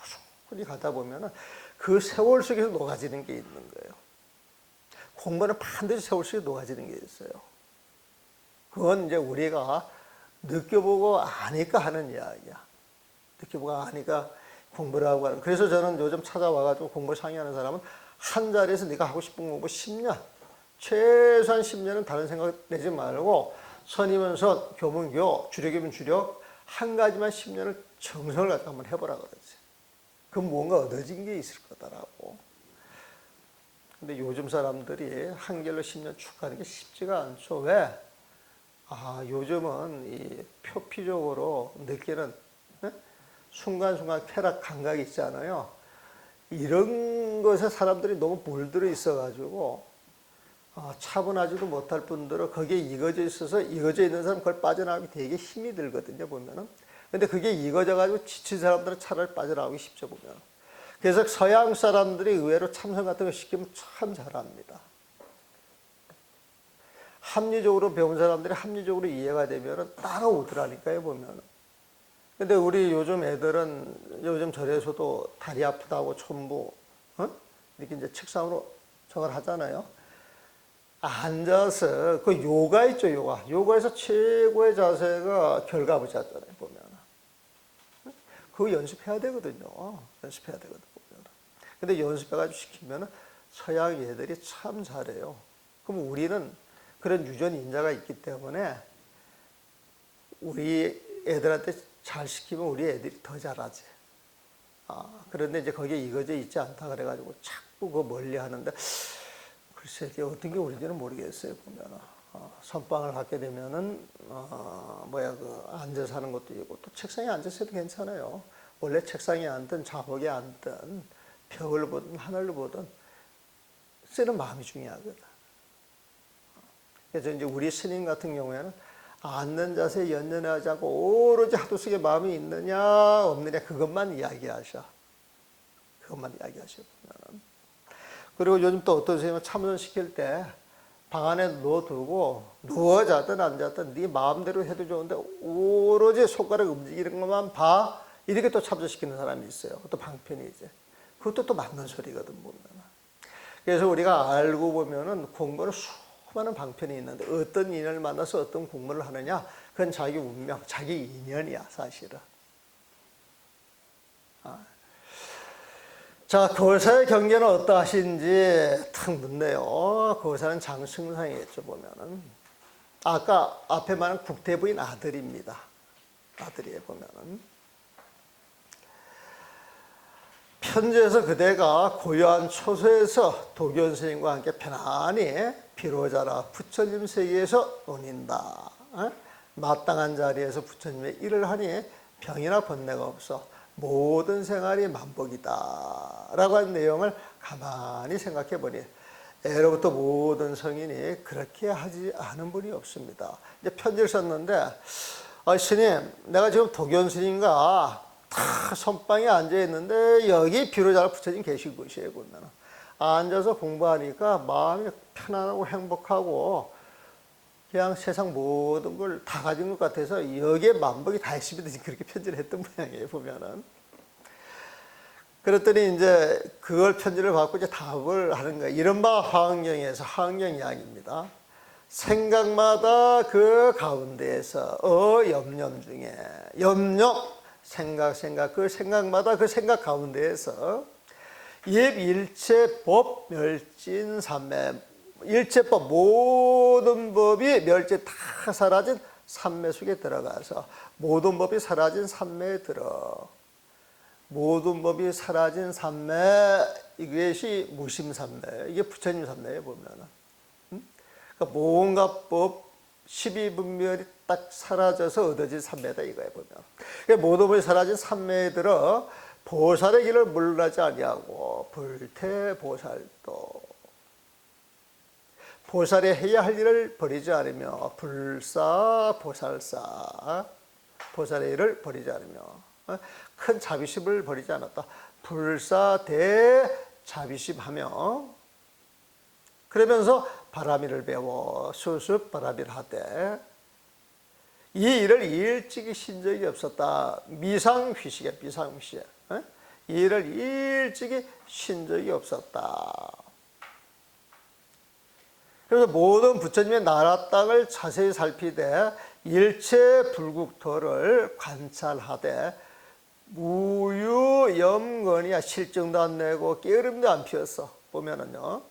꾸준히 가다 보면은 그 세월 속에서 녹아지는 게 있는 거예요. 공부는 반드시 세월 속에 녹아지는 게 있어요. 그건 이제 우리가 느껴보고 아니까 하는 이야기야. 느껴보고 아니까 공부를 하고 하는. 그래서 저는 요즘 찾아와가지고 공부 상의하는 사람은 한 자리에서 네가 하고 싶은 공부 10년, 최소한 10년은 다른 생각 내지 말고 선이면 선, 교면 교, 주력이면 주력 한 가지만 10년을 정성을 갖고 한번 해보라 그러지. 그럼 뭔가 얻어진 게 있을 거다라고. 근데 요즘 사람들이 한결로 10년 쭉 가는 게 쉽지가 않죠. 왜? 요즘은 이 표피적으로 느끼는 순간순간 쾌락 감각이 있잖아요. 이런 것에 사람들이 너무 몰들어 있어가지고 차분하지도 못할 뿐더러 거기에 익어져 있어서 익어져 있는 사람 그걸 빠져나가기 되게 힘이 들거든요, 보면은. 근데 그게 익어져가지고 지친 사람들은 차라리 빠져나오기 쉽죠, 보면. 그래서 서양 사람들이 의외로 참선 같은 거 시키면 참 잘합니다. 합리적으로 배운 사람들이 합리적으로 이해가 되면 따라오더라니까요, 보면. 근데 우리 요즘 애들은 요즘 절에서도 다리 아프다고 첨부, 이렇게 이제 책상으로 저걸 하잖아요. 앉아서, 그 요가 있죠, 요가. 요가에서 최고의 자세가 결과부자잖아요, 보면. 그거 연습해야 되거든요. 연습해야 되거든, 보면. 근데 연습해가지고 시키면 서양 애들이 참 잘해요. 그럼 우리는 그런 유전 인자가 있기 때문에 우리 애들한테 잘 시키면 우리 애들이 더 잘하지. 그런데 이제 거기에 익어져 있지 않다 그래가지고 자꾸 그 멀리 하는데, 글쎄, 이게 어떤 게 우리인지는 모르겠어요, 보면. 선방을 갖게 되면은, 앉아서 하는 것도 있고, 또 책상에 앉아서 해도 괜찮아요. 원래 책상에 앉든 자목에 앉든 벽을 보든 하늘을 보든 쓰는 마음이 중요하거든. 그래서 이제 우리 스님 같은 경우에는 앉는 자세에 연연하지 않고 오로지 하도속에 마음이 있느냐 없느냐 그것만 이야기하셔. 그것만 이야기하셔. 그리고 요즘 또 어떤 선생님은 참선 시킬 때 방 안에 넣어두고 누워 자든 앉았든 네 마음대로 해도 좋은데 오로지 손가락 움직이는 것만 봐. 이렇게 또 참선시키는 사람이 있어요. 그것도 방편이지. 그것도 또 맞는 소리거든, 보면. 그래서 우리가 알고 보면은 공부는 수많은 방편이 있는데 어떤 인연을 만나서 어떤 공부를 하느냐, 그건 자기 운명, 자기 인연이야, 사실은. 자, 거사의 경계는 어떠하신지 탁 묻네요. 거사는 장승상이겠죠, 보면은. 아까 앞에 말한 국태부인 아들입니다. 아들이에요, 보면은. 편지에서 그대가 고요한 초소에서 도견 스님과 함께 편안히 비로자라 부처님 세계에서 논인다. 마땅한 자리에서 부처님의 일을 하니 병이나 번뇌가 없어 모든 생활이 만복이다 라고 하는 내용을 가만히 생각해 보니 예로부터 모든 성인이 그렇게 하지 않은 분이 없습니다. 이제 편지를 썼는데, 스님, 내가 지금 도견 스님과 다 선방에 앉아 있는데 여기 비로자라 부처님 계신 곳이에요. 보면 앉아서 공부하니까 마음이 편안하고 행복하고 그냥 세상 모든 걸 다 가진 것 같아서 여기에 만복이 다 있습니다. 그렇게 편지를 했던 모양이에요, 보면은. 그랬더니 이제 그걸 편지를 받고 이제 답을 하는 거예요. 이른바 화엄경에서 화엄경 이야기입니다. 생각마다 그 가운데에서 염념 중에 염념 생각 그 생각마다 그 생각 가운데에서 일체법 멸진삼매 일체법 모든 법이 멸제 다 사라진 삼매 속에 들어가서 모든 법이 사라진 삼매에 들어 모든 법이 사라진 삼매 이것이 무심삼매 이게 부처님 삼매에 보면은 그러니까 뭔가 법 12분별이 딱 사라져서 얻어진 삼매다 이거에 보면 그러니까 모든 법이 사라진 삼매에 들어 보살의 길을 물러나지 아니하고 불태보살도 보살이 해야 할 일을 버리지 않으며 불사보살사 보살의 일을 버리지 않으며 큰 자비심을 버리지 않았다. 불사대자비심하며 그러면서 바라미를 배워 수습 바라미를 하되 이 일을 일찍이 신 적이 없었다. 미상휘식에 미상휘식 이 일을 일찍이 신 적이 없었다. 그래서 모든 부처님의 나라 땅을 자세히 살피되 일체 불국토를 관찰하되 무유염건이야. 실증도 안 내고 게으름도 안 피었어. 보면은요.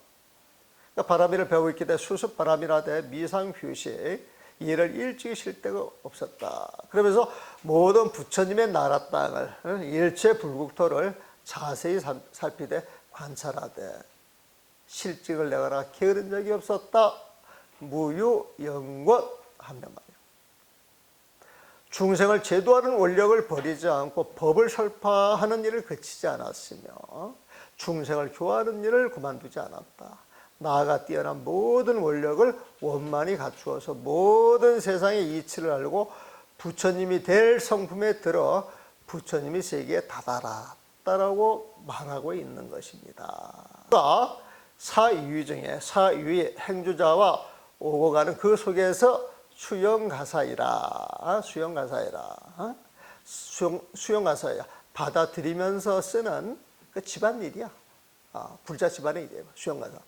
그러니까 바람이를 배우고 있기 때문에 수습 바람이라되 미상휴식 이를 일찍이 쉴 데가 없었다. 그러면서 모든 부처님의 나라 땅을 일체 불국토를 자세히 살피되 관찰하되 실증을 내거나 게으른 적이 없었다. 무유영권 한단 말이에요. 중생을 제도하는 원력을 버리지 않고 법을 설파하는 일을 그치지 않았으며 중생을 교화하는 일을 그만두지 않았다. 나아가 뛰어난 모든 원력을 원만히 갖추어서 모든 세상의 이치를 알고 부처님이 될 성품에 들어 부처님이 세계에 다다랐다라고 말하고 있는 것입니다. 사유 중에 사유의 행주자와 오고 가는 그 속에서 수용가사이라 받아들이면서 쓰는 그 집안일이야. 불자 집안의 일이에요. 수용가사.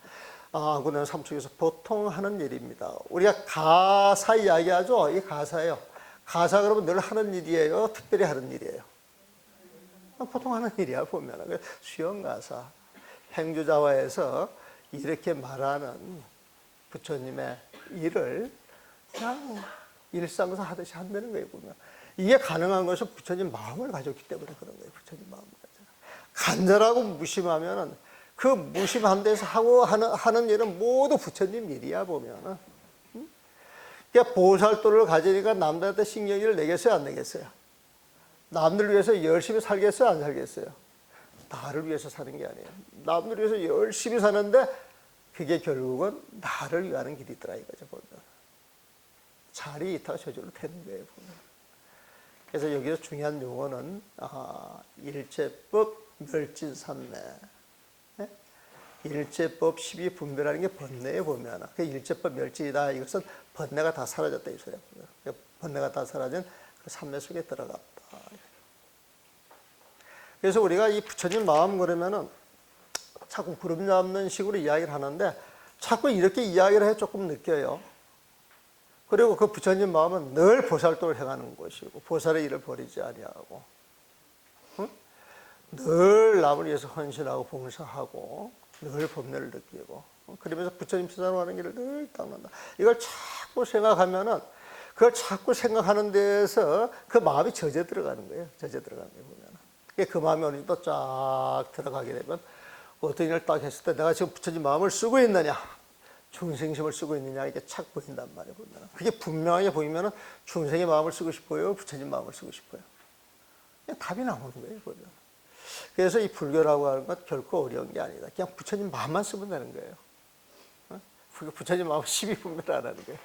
그는 삼척에서 보통 하는 일입니다. 우리가 가사 이야기하죠. 이 가사예요. 가사 그러면 늘 하는 일이에요. 특별히 하는 일이에요. 보통 하는 일이야 보면. 수용가사. 행주자와에서 이렇게 말하는 부처님의 일을 그냥 일상에서 하듯이 한다는 거예요 보면. 이게 가능한 것은 부처님 마음을 가졌기 때문에 그런 거예요. 부처님 마음을 가져. 간절하고 무심하면은 그 무심한 데서 하고 하는 일은 모두 부처님 일이야 보면은. 그러니까 보살도를 가지니까 남들한테 신경을 내겠어요, 안 내겠어요? 남들을 위해서 열심히 살겠어요, 안 살겠어요? 나를 위해서 사는 게 아니에요. 남들을 위해서 열심히 사는데 그게 결국은 나를 위하는 길이더라 이거죠 보면. 자리 이타가 저절로 되는 거예요 보면. 그래서 여기서 중요한 용어는 일체법 멸진산매. 일체법 12분별하는 게 번뇌에 보면 그 일체법 멸진이다. 이것은 번뇌가 다 사라졌다 이 소리야. 번뇌가 다 사라진 그 삼매 속에 들어갔다. 그래서 우리가 이 부처님 마음 그러면은 자꾸 구름 잡는 식으로 이야기를 하는데 자꾸 이렇게 이야기를 해 조금 느껴요. 그리고 그 부처님 마음은 늘 보살도를 행하는 것이고 보살의 일을 버리지 아니하고 늘 남을 위해서 헌신하고 봉사하고 늘 법례를 느끼고 그러면서 부처님 세상으로 하는 길을 늘 닦는다. 이걸 자꾸 생각하면은 그걸 자꾸 생각하는 데에서 그 마음이 젖어 들어가는 거예요. 젖어 들어가는 거예요 보면. 그 마음이 어느 정도 쫙 들어가게 되면 어떤 일을 딱 했을 때 내가 지금 부처님 마음을 쓰고 있느냐, 중생심을 쓰고 있느냐 이게 착 보인단 말이에요 보면. 그게 분명하게 보이면은 중생의 마음을 쓰고 싶어요, 부처님 마음을 쓰고 싶어요. 그냥 답이 나오는 거예요 보면. 그래서 이 불교라고 하는 건 결코 어려운 게 아니다. 그냥 부처님 마음만 쓰면 되는 거예요. 부처님 마음 12분별 안 하는 거예요.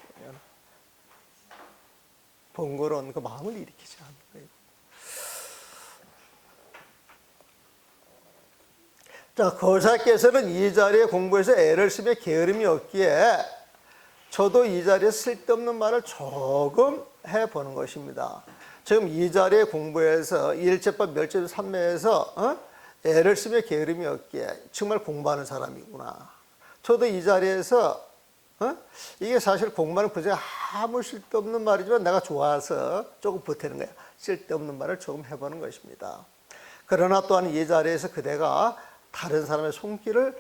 번거로운 그 마음을 일으키지 않는 거예요. 자, 거사께서는 이 자리에 공부해서 애를 쓰며 게으름이 없기에 저도 이 자리에 쓸데없는 말을 조금 해보는 것입니다. 지금 이 자리에 공부해서 일체법 멸제도 삼매에서 애를 쓰며 게으름이 없기에 정말 공부하는 사람이구나. 저도 이 자리에서 이게 사실 공부하는 부제가 아무 쓸데없는 말이지만 내가 좋아서 조금 보태는 거야. 쓸데없는 말을 조금 해보는 것입니다. 그러나 또한 이 자리에서 그대가 다른 사람의 손길을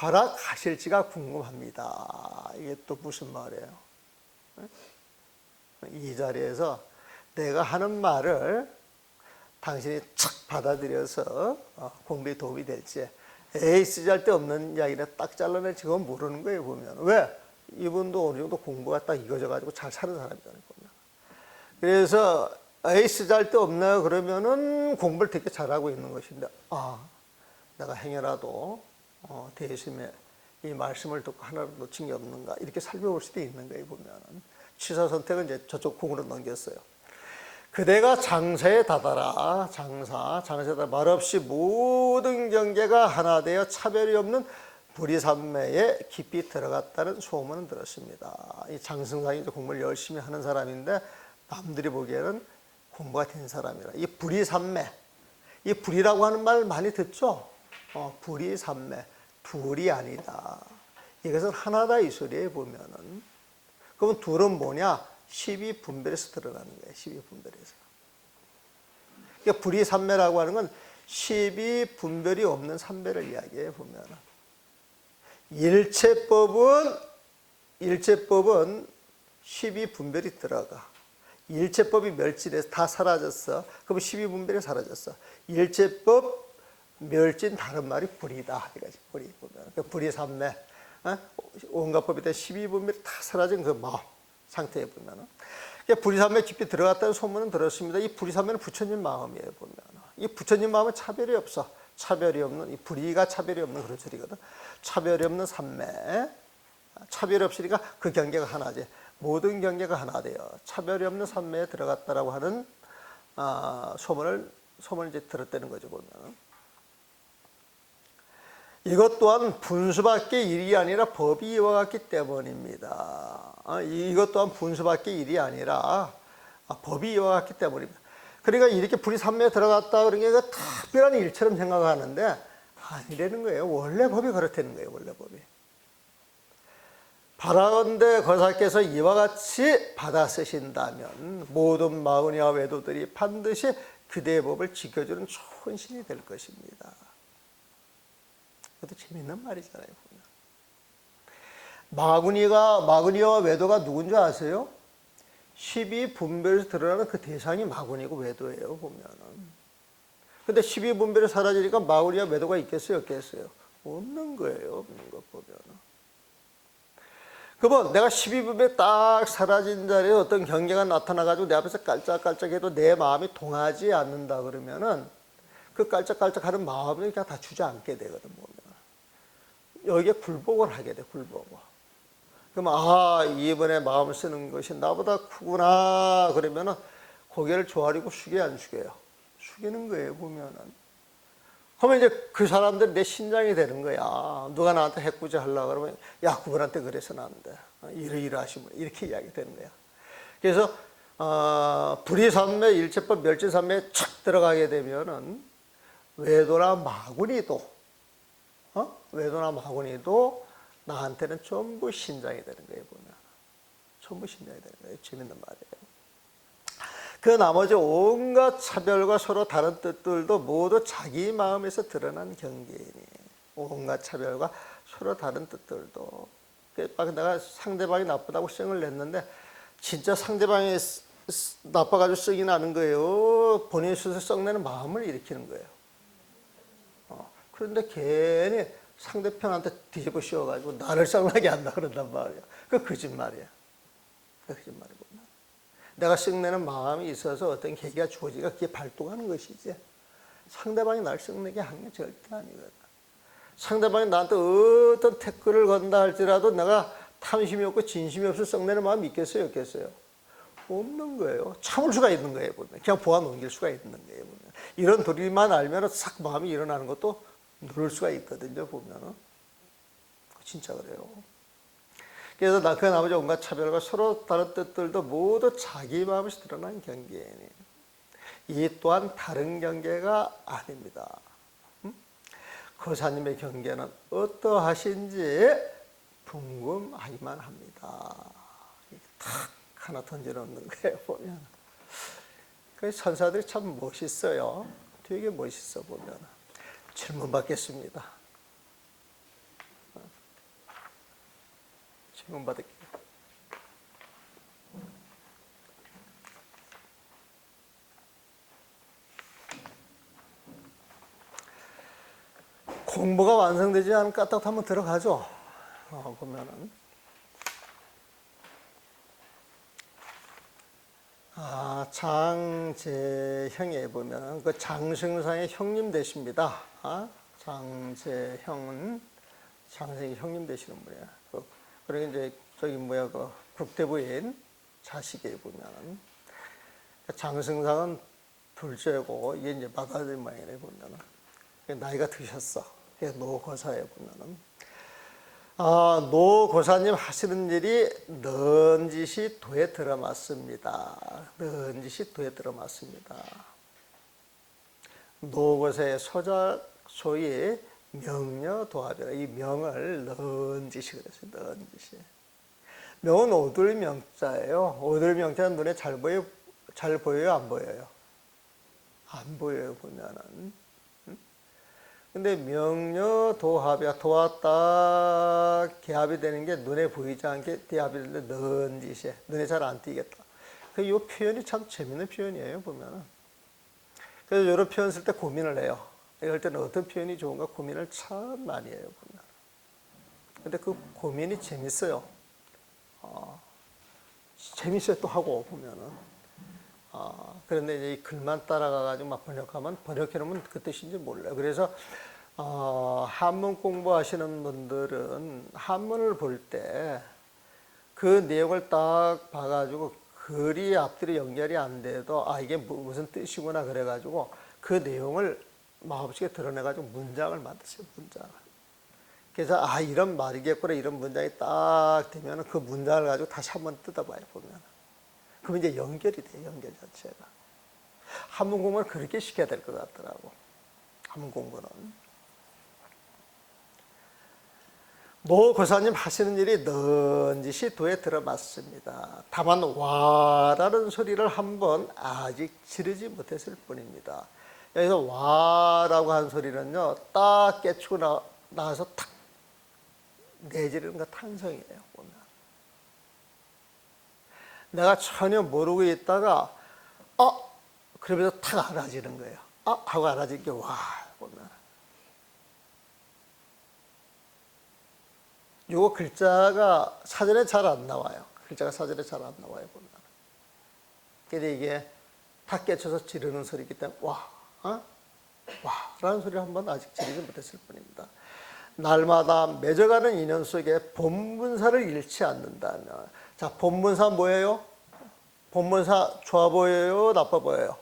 허락하실지가 궁금합니다. 이게 또 무슨 말이에요? 이 자리에서 내가 하는 말을 당신이 착 받아들여서 공부에 도움이 될지 에이 쓰잘데없는 이야기를 딱 잘라내 지금 모르는 거예요 보면. 왜? 이분도 어느 정도 공부가 딱 이거져가지고 잘 사는 사람이잖아요 보면. 그래서 에이 쓰잘데없네 그러면은 공부를 되게 잘하고 있는 것인데 내가 행여라도 대심에 이 말씀을 듣고 하나도 놓친 게 없는가 이렇게 살펴볼 수도 있는 거예요 보면은. 취사 선택은 이제 저쪽 궁으로 넘겼어요. 그대가 장사에 다다라. 장사에 다다라. 말없이 모든 경계가 하나 되어 차별이 없는 불이삼매에 깊이 들어갔다는 소문은 들었습니다. 이 장승상이 공부를 열심히 하는 사람인데 남들이 보기에는 공부가 된 사람이라. 이 불이삼매, 이 불이라고 하는 말 많이 듣죠? 불이삼매, 둘이 아니다. 이것은 하나다 이 소리에 보면은. 그러면 둘은 뭐냐? 12분별에서 드러나는 거예요. 12분별에서. 그러니까 불이삼매라고 하는 건 12분별이 없는 삼매를 이야기해 보면. 일체법은 12분별이 들어가. 일체법이 멸진해서 다 사라졌어. 그럼 12분별이 사라졌어. 일체법, 멸진 다른 말이 불이다. 이거지. 불이 보면. 그 불이 삼매. 온갖 법에 대한 12분별이 다 사라진 그 마음 상태에 보면. 그러니까 불이 삼매 깊이 들어갔다는 소문은 들었습니다. 이 불이 삼매는 부처님 마음이에요. 보면. 이 부처님 마음은 차별이 없어. 차별이 없는, 이 불이가 차별이 없는 그런 소리거든. 차별이 없는 삼매. 차별이 없으니까 그 경계가 하나지. 모든 경계가 하나 돼요. 차별이 없는 삼매에 들어갔다라고 하는 소문을 이제 들었다는 거죠, 보면. 이것 또한 분수밖의 일이 아니라 법이 이와 같기 때문입니다. 이것 또한 분수밖의 일이 아니라 법이 이와 같기 때문입니다. 그러니까 이렇게 불이 삼매에 들어갔다 그런 게 특별한 일처럼 생각하는데 아니라는 거예요. 원래 법이 그렇다는 거예요. 원래 법이. 바라건대 거사께서 이와 같이 받아 쓰신다면 모든 마흔이와 외도들이 반드시 그대의 법을 지켜주는 좋은 신이 될 것입니다. 그것도 재밌는 말이잖아요. 마구니와 외도가 누군지 아세요? 12분별에서 드러나는 그 대상이 마구니고 외도예요. 보면은. 근데 12분별이 사라지니까 마구니와 외도가 있겠어요? 없겠어요? 없는 거예요. 없는 것 보면은. 그러면 내가 12분별이 딱 사라진 자리에 어떤 경계가 나타나가지고 내 앞에서 깔짝깔짝해도 내 마음이 동하지 않는다 그러면은 그 깔짝깔짝하는 마음을 그냥 다 주저앉게 되거든. 보면. 여기에 굴복을 하게 돼. 굴복을. 그러면 이번에 마음을 쓰는 것이 나보다 크구나 그러면은 고개를 조아리고 숙여요, 안 숙여요? 숙이는 거예요. 보면은. 그러면 이제 그 사람들이 내 신장이 되는 거야. 누가 나한테 해꾸지 하려고 그러면 야, 그분한테 그래서는 안 돼. 이러하시면 이렇게 이야기 되는 거야. 그래서 불이삼매, 일체법, 멸진삼매에 착 들어가게 되면은 외도나 마구니도 나한테는 전부 신장이 되는 거예요. 보면. 전부 신장이 되는 거예요. 재밌는 말이에요. 그 나머지 온갖 차별과 서로 다른 뜻들도 모두 자기 마음에서 드러난 경계이니 온갖 차별과 서로 다른 뜻들도 내가 상대방이 나쁘다고 썽을 냈는데 진짜 상대방이 나빠가지고 썽이 나는 거예요. 본인이 스스로 썩내는 마음을 일으키는 거예요. 그런데 괜히 상대편한테 뒤집어 씌워가지고 나를 썩나게 한다 그런단 말이야. 그 거짓말이야. 그 거짓말이구나. 내가 썩내는 마음이 있어서 어떤 계기가 주어지니까 그게 발동하는 것이지. 상대방이 나를 썩내게 하는 게 절대 아니거든. 상대방이 나한테 어떤 태클을 건다 할지라도 내가 탐심이 없고 진심이 없어 썩내는 마음이 있겠어요? 없겠어요? 없는 거예요. 참을 수가 있는 거예요. 보면. 그냥 보아 넘길 수가 있는 거예요. 보면. 이런 도리만 알면 싹 마음이 일어나는 것도 누를 수가 있거든요. 보면. 진짜 그래요. 그래서 그 나머지 온갖 차별과 서로 다른 뜻들도 모두 자기 마음에서 드러난 경계이니 이 또한 다른 경계가 아닙니다. 거사님의 경계는 어떠하신지 궁금하기만 합니다. 탁 하나 던져놓는 거예요. 보면 그 천사들이 참 멋있어요. 되게 멋있어 보면. 질문 받겠습니다. 질문 받을게요. 공부가 완성되지 않은 까딱 한번 들어가죠. 보면은 장재형에 보면 그 장승상의 형님 되십니다. 장재형은 장승의 형님 되시는 분이야. 그리고 이제 그 국대부인 자식에 보면 장승상은 둘째고 이게 이제 맏아들 모양이래 보면은 나이가 드셨어. 그래서 노고사에 보면은 노고사님 하시는 일이 넌지시 도에 들어맞습니다. 넌지시 도에 들어맞습니다. 노고사의 소작 소위 명녀도합이라 이 명을 넌지시 그랬어요. 넌지시. 명은 오돌 명자예요. 오돌 명자는 눈에 잘 보여요, 안 보여요? 안 보여요, 보면은. 근데 명녀 도합이야. 도와 딱 개합이 되는 게 눈에 보이지 않게 대합이 되는데 넌지시 눈에 잘 안 띄겠다. 이 표현이 참 재밌는 표현이에요, 보면은. 그래서 이런 표현 쓸 때 고민을 해요. 이럴 때는 어떤 표현이 좋은가 고민을 참 많이 해요, 보면. 근데 그 고민이 재밌어요. 재밌어요, 또 하고 보면은. 그런데 이제 이 글만 따라가가지고 막 번역해놓으면 그 뜻인지 몰라요. 그래서, 한문 공부하시는 분들은 한문을 볼 때 그 내용을 딱 봐가지고 글이 앞뒤로 연결이 안 돼도, 이게 무슨 뜻이구나 그래가지고 그 내용을 마음속에 드러내가지고 문장을 만드세요, 문장을. 그래서, 이런 말이겠구나, 이런 문장이 딱 되면 그 문장을 가지고 다시 한번 뜯어봐요, 보면. 그럼 이제 연결이 돼요, 연결 자체가. 한문 공부는 그렇게 시켜야 될 것 같더라고. 한문 공부는. 모 고사님 하시는 일이 넌지시 도에 들어맞습니다. 다만 와라는 소리를 한번 아직 지르지 못했을 뿐입니다. 여기서 와라고 한 소리는요, 딱 깨치고 나서 탁 내지르는 거 탄성이에요, 보면. 내가 전혀 모르고 있다가 그러면서 탁 알아지는 거예요. 하고 알아진 게 와, 보면. 요거 글자가 사전에 잘 안 나와요. 글자가 사전에 잘 안 나와요, 보면. 근데 이게 탁 깨쳐서 지르는 소리이기 때문에 와, 라는 소리를 한번 아직 지르지 못했을 뿐입니다. 날마다 맺어가는 인연 속에 본문사를 잃지 않는다면, 자, 본문사 뭐예요? 본문사 좋아 보여요? 나빠 보여요?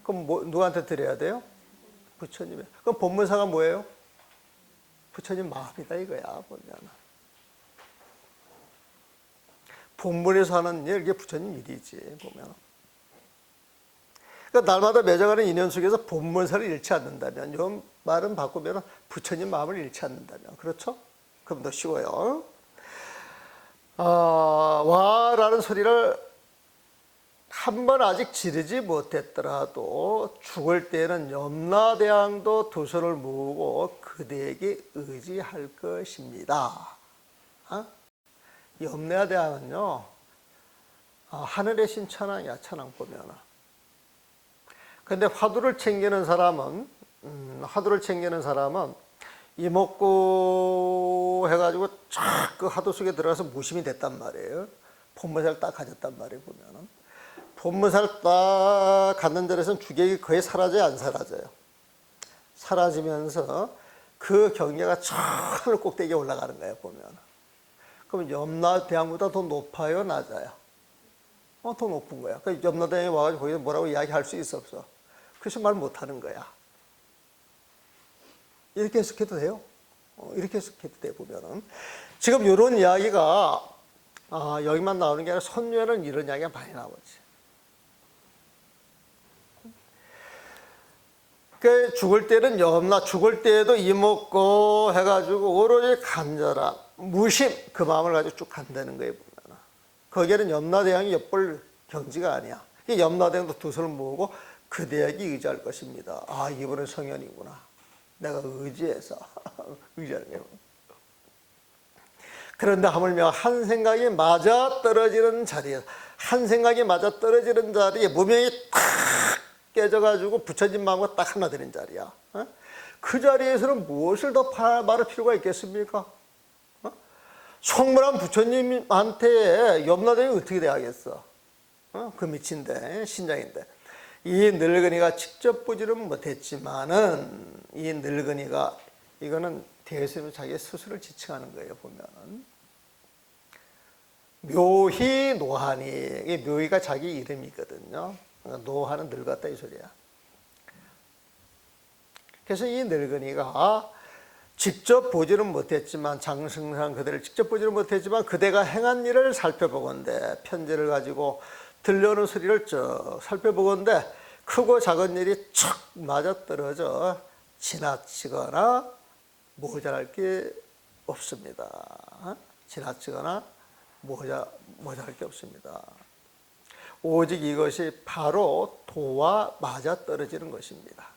그럼 누구한테 드려야 돼요? 부처님에. 그럼 본문사가 뭐예요? 부처님 마음이다 이거야, 보면. 본문에서 하는 일, 이게 부처님 일이지, 보면. 그러니까 날마다 맺어가는 인연 속에서 본문사를 잃지 않는다면, 이 말은 바꾸면 부처님 마음을 잃지 않는다면, 그렇죠? 그럼 더 쉬워요. 와라는 소리를 한 번 아직 지르지 못했더라도 죽을 때는 염라대왕도 두 손을 모으고 그대에게 의지할 것입니다. 염라대왕은요, 하늘의 신 천왕이야, 천왕 보면은. 근데 화두를 챙기는 사람은 이목구 해가지고 쫙 그 화두 속에 들어가서 무심이 됐단 말이에요. 본문사를 딱 가졌단 말이에요, 보면은. 본문사를 딱 갖는 데에서는 주객이 거의 사라져요, 안 사라져요? 사라지면서 그 경계가 저 하늘 꼭대기에 올라가는 거예요, 보면. 그럼 염라대왕보다 더 높아요, 낮아요? 더 높은 거야. 그 염라대왕이 와가지고 거기서 뭐라고 이야기할 수 있어, 없어? 그래서 말 못하는 거야. 이렇게 해석해도 돼요. 이렇게 해석해도 돼, 보면은. 지금 이런 이야기가, 여기만 나오는 게 아니라 선유에는 이런 이야기가 많이 나오지. 그 죽을 때는 죽을 때에도 이목고 해가지고 오로지 간절함, 무심, 그 마음을 가지고 쭉 간다는 거예요, 보면. 거기에는 염라대왕이 엿볼 경지가 아니야. 염라대왕도 두 손을 모으고 그대에게 의지할 것입니다. 이분은 성현이구나. 내가 의지해서 의지하는 거예요. 그런데 하물며 한 생각이 맞아 떨어지는 자리에, 무명이 탁 깨져가지고 부처님 마음과 딱 하나 되는 자리야. 그 자리에서는 무엇을 더 말할 필요가 있겠습니까? 성불한 부처님한테 염라대왕이 어떻게 돼야겠어? 그 미친데, 신장인데. 이 늙은이가 직접 보지는 못했지만은, 이 늙은이가, 이거는 대수님은 자기 스스로를 지칭하는 거예요, 보면은. 묘희 노하니, 이 묘희가 자기 이름이거든요. 노하는 늙었다 이 소리야. 그래서 이 늙은이가 직접 보지는 못했지만, 장승상 그대를 직접 보지는 못했지만 그대가 행한 일을 살펴보건대, 편지를 가지고 들려오는 소리를 쭉 살펴보건대 크고 작은 일이 척 맞아떨어져 지나치거나 모자랄 게 없습니다. 지나치거나 모자랄 게 없습니다. 오직 이것이 바로 도와 맞아 떨어지는 것입니다.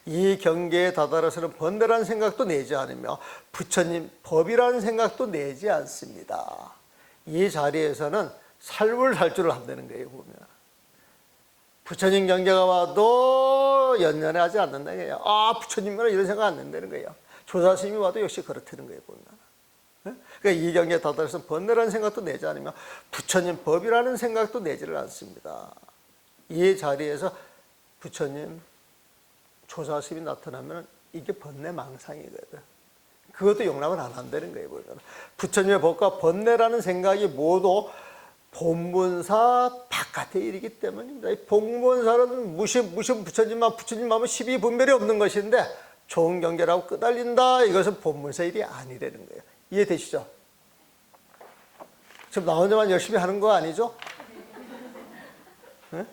이 경계에 다다라서는 번뇌라는 생각도 내지 않으며 부처님 법이라는 생각도 내지 않습니다. 이 자리에서는 살불살주를 한다는 거예요. 보면 부처님 경계가 와도 연연해 하지 않는다는 거예요. 아, 부처님이라 이런 생각 안 낸다는 거예요. 조사스님이 와도 역시 그렇다는 거예요. 보면 그러니까 이 경계에 다다라서 번뇌라는 생각도 내지 않으며 부처님 법이라는 생각도 내지를 않습니다. 이 자리에서 부처님 조사스님이 나타나면 이게 번뇌망상이거든. 그것도 용납을 안 한다는 거예요. 보면 부처님의 법과 번뇌라는 생각이 모두 본문사 바깥의 일이기 때문입니다. 이 본문사는 무신 부처님만 부처님하면 12분별이 없는 것인데 좋은 경계라고 끄달린다. 이것은 본문사 일이 아니라는 거예요. 이해되시죠? 지금 나 혼자만 열심히 하는 거 아니죠? 네?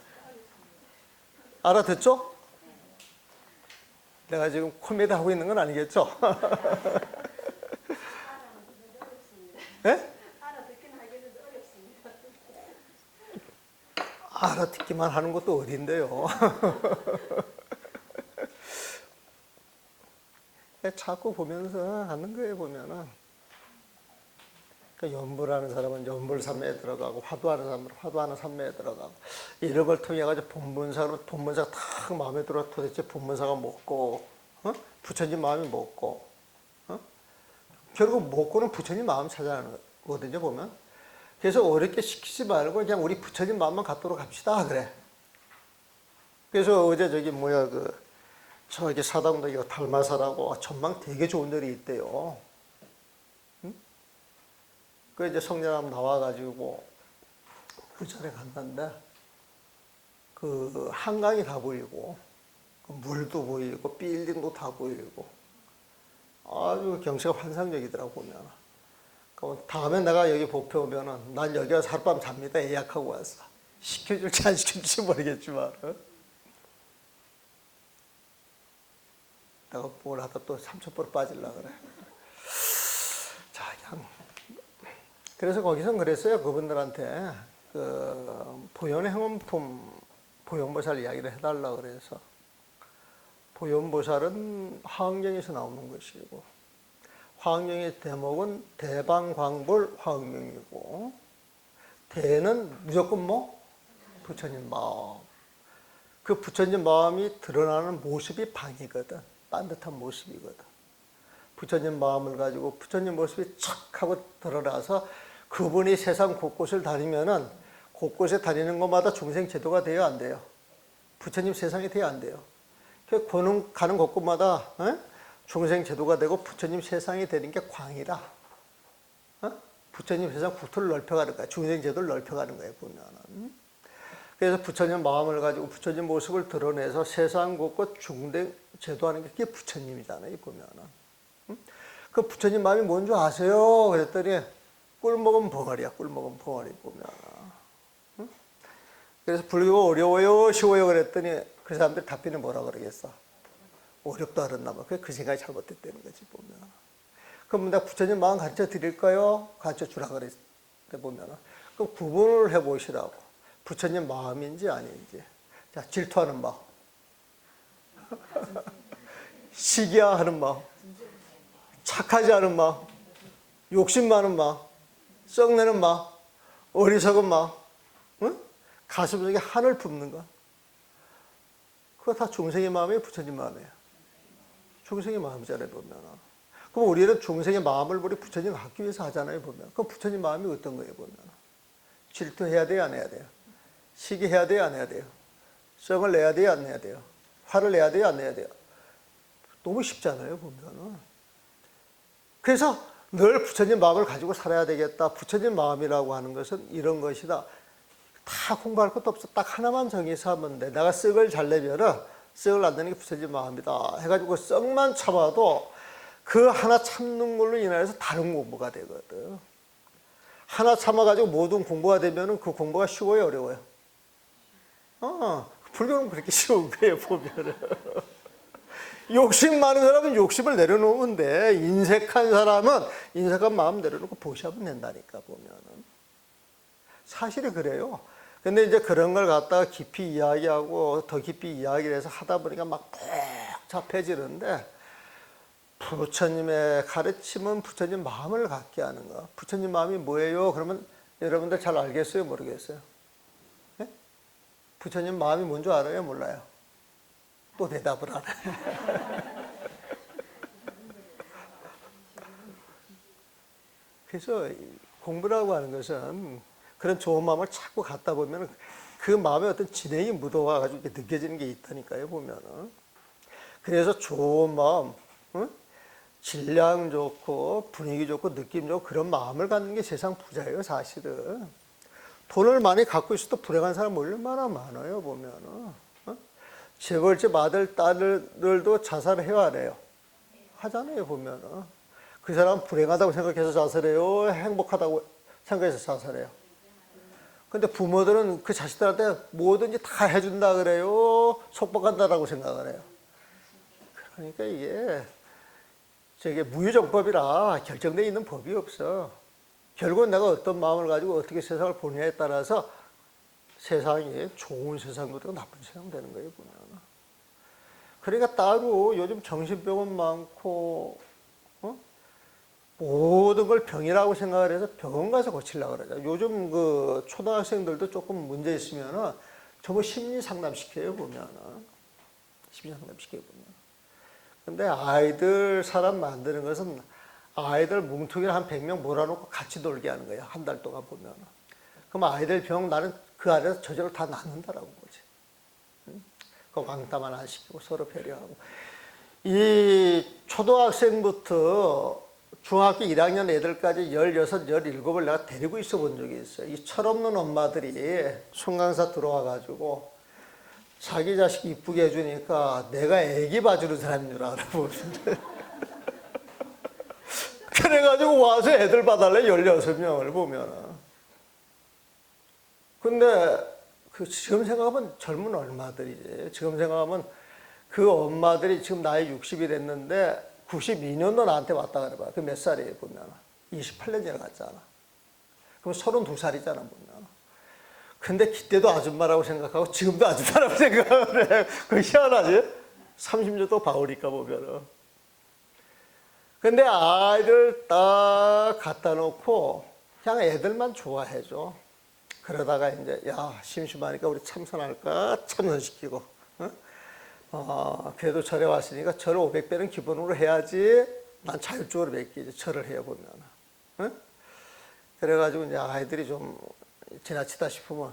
알아듣죠? 내가 지금 코미디 하고 있는 건 아니겠죠? 네? 알아듣기만 하는 것도 어딘데요. 자꾸 보면서 하는 거예요. 보면은 그러니까 연불하는 사람은 연불 삼매에 들어가고 화두하는 사람은 화두하는 삼매에 들어가고 이런 걸 통해 가지고 본문사가 딱 마음에 들어 도대체 본문사가 뭐고 부처님 마음이 뭐고 결국 뭐고는 부처님 마음 찾아가는 거거든요. 보면 그래서 어렵게 시키지 말고 그냥 우리 부처님 마음만 갖도록 합시다 그래. 그래서 어제 저기 사당도 달마사라고 전망 되게 좋은 데이 있대요. 그 이제 성녀람 나와가지고 그 절에 갔는데 그 한강이 다 보이고 물도 보이고 빌딩도 다 보이고 아주 경치가 환상적이더라고 보면. 그럼 다음에 내가 여기 복표 오면은 난 여기 와서 하룻밤 잡니다. 예약하고 와서 시켜줄지 안 시켜줄지 모르겠지만 내가 뭘 하다 또 삼천포로 빠질라 그래. 자, 그냥 그래서 거기선 그랬어요. 그분들한테 그 보현의 행원품 보현보살 이야기를 해달라 그래서 보현보살은 화엄경에서 나오는 것이고 화엄경의 대목은 대방광불 화엄경이고 대는 무조건 뭐 부처님 마음. 그 부처님 마음이 드러나는 모습이 방이거든. 반듯한 모습이거든. 부처님 마음을 가지고 부처님 모습이 척 하고 드러나서 그분이 세상 곳곳을 다니면은 곳곳에 다니는 것마다 중생 제도가 돼요, 안 돼요? 부처님 세상이 돼요, 안 돼요? 가는 곳곳마다 중생 제도가 되고 부처님 세상이 되는 게 광이라. 부처님 세상 국토를 넓혀가는 거야. 중생 제도를 넓혀가는 거예요, 보면은. 그래서 부처님 마음을 가지고 부처님 모습을 드러내서 세상 곳곳 중생 제도하는 게 그게 부처님이잖아요, 보면은. 그 부처님 마음이 뭔 줄 아세요? 그랬더니 꿀 먹은 벙어리야. 꿀 먹은 벙어리 보면. 그래서 불교가 어려워요? 쉬워요? 그랬더니 그 사람들 답변이 뭐라 그러겠어? 어렵다 그랬나 봐. 그 생각이 잘못됐다는 거지 보면. 그럼 내가 부처님 마음 가르쳐 드릴까요? 가르쳐 주라 그랬을 때 보면. 그럼 구분을 해 보시라고. 부처님 마음인지 아닌지. 자, 질투하는 마음. 시기하는 마음. 착하지 않은 마음. 욕심 많은 마음. 썩내는 마음. 어리석은 마음. 응? 가슴속에 한을 품는 거. 그거 다 중생의 마음이에요? 부처님 마음이에요? 중생의 마음이잖아요, 보면. 그럼 우리는 중생의 마음을 우리 부처님 갖기 위해서 하잖아요, 보면. 그럼 부처님 마음이 어떤 거예요, 보면. 질투해야 돼요, 안 해야 돼요? 시기해야 돼요, 안 해야 돼요? 썩을 내야 돼요, 안 내야 돼요? 화를 내야 돼요, 안 내야 돼요? 너무 쉽잖아요, 보면은. 그래서 늘 부처님 마음을 가지고 살아야 되겠다. 부처님 마음이라고 하는 것은 이런 것이다. 다 공부할 것도 없어. 딱 하나만 정해서 하면 돼. 내가 썩을 잘 내면은 썩을 안 내는 게 부처님 마음이다. 해가지고 그 썩만 참아도 그 하나 참는 걸로 인해서 다른 공부가 되거든. 하나 참아가지고 모든 공부가 되면은 그 공부가 쉬워요, 어려워요? 불교는 그렇게 쉬운 거예요, 보면은. 욕심 많은 사람은 욕심을 내려놓으면 돼. 인색한 사람은 인색한 마음 내려놓고 보시하면 된다니까, 보면은. 사실이 그래요. 근데 이제 그런 걸 갖다가 깊이 이야기하고 더 깊이 이야기를 해서 하다 보니까 막 복잡해지는데, 부처님의 가르침은 부처님 마음을 갖게 하는 거. 부처님 마음이 뭐예요? 그러면 여러분들 잘 알겠어요? 모르겠어요? 네? 부처님 마음이 뭔 줄 알아요? 몰라요? 또 대답을 안 해. 그래서 공부라고 하는 것은 그런 좋은 마음을 자꾸 갖다 보면 그 마음에 어떤 진행이 묻어와가지고 느껴지는 게 있다니까요, 보면은. 그래서 좋은 마음, 응? 질량 좋고 분위기 좋고 느낌 좋고 그런 마음을 갖는 게 세상 부자예요, 사실은. 돈을 많이 갖고 있어도 불행한 사람 얼마나 많아요, 보면은. 어? 재벌집 아들, 딸들도 자살해요, 안 해요? 하잖아요, 보면은. 그 사람 불행하다고 생각해서 자살해요? 행복하다고 생각해서 자살해요? 근데 부모들은 그 자식들한테 뭐든지 다 해준다 그래요? 속박한다라고 생각을 해요? 그러니까 이게 저게 무유정법이라 결정되어 있는 법이 없어. 결국은 내가 어떤 마음을 가지고 어떻게 세상을 보느냐에 따라서 세상이 좋은 세상도 되고 나쁜 세상 되는 거예요, 보면. 그러니까 따로 요즘 정신병원 많고, 모든 걸 병이라고 생각을 해서 병원 가서 고치려고 그러죠. 요즘 그 초등학생들도 조금 문제 있으면은 전부 심리 상담 시켜요, 보면은. 심리 상담 시켜요, 보면. 근데 아이들 사람 만드는 것은 아이들 뭉툭이를 한 100명 몰아놓고 같이 놀게 하는 거예요. 한 달 동안 보면. 그럼 아이들 병 나는 그 안에서 저절로 다 낫는다라고 보지. 그 왕따만 안 시키고 서로 배려하고. 이 초등학생부터 중학교 1학년 애들까지 16, 17을 내가 데리고 있어 본 적이 있어요. 이 철없는 엄마들이 송강사 들어와가지고 자기 자식 이쁘게 해주니까 내가 애기 봐주는 사람인 줄 알아보는데. 그래가지고 와서 애들 봐달래, 16명을 보면은. 근데 그 지금 생각하면 젊은 엄마들이지. 지금 생각하면 그 엄마들이 지금 나이 60이 됐는데 92년도 나한테 왔다 그래봐. 그 몇 살이에요, 보면. 28년 갔잖아. 그럼 32살이잖아, 보면. 근데 그때도 아줌마라고 생각하고 지금도 아줌마라고 생각을 해. 그거 희한하지? 30년 또 봐오니까 보면은. 근데 아이들 딱 갖다 놓고 그냥 애들만 좋아해줘. 그러다가 이제 야 심심하니까 우리 참선할까? 참선시키고. 그래도 절에 왔으니까 절 500배는 기본으로 해야지 난 자율적으로 맡기지. 절을 해요, 보면. 응? 그래가지고 이제 아이들이 좀 지나치다 싶으면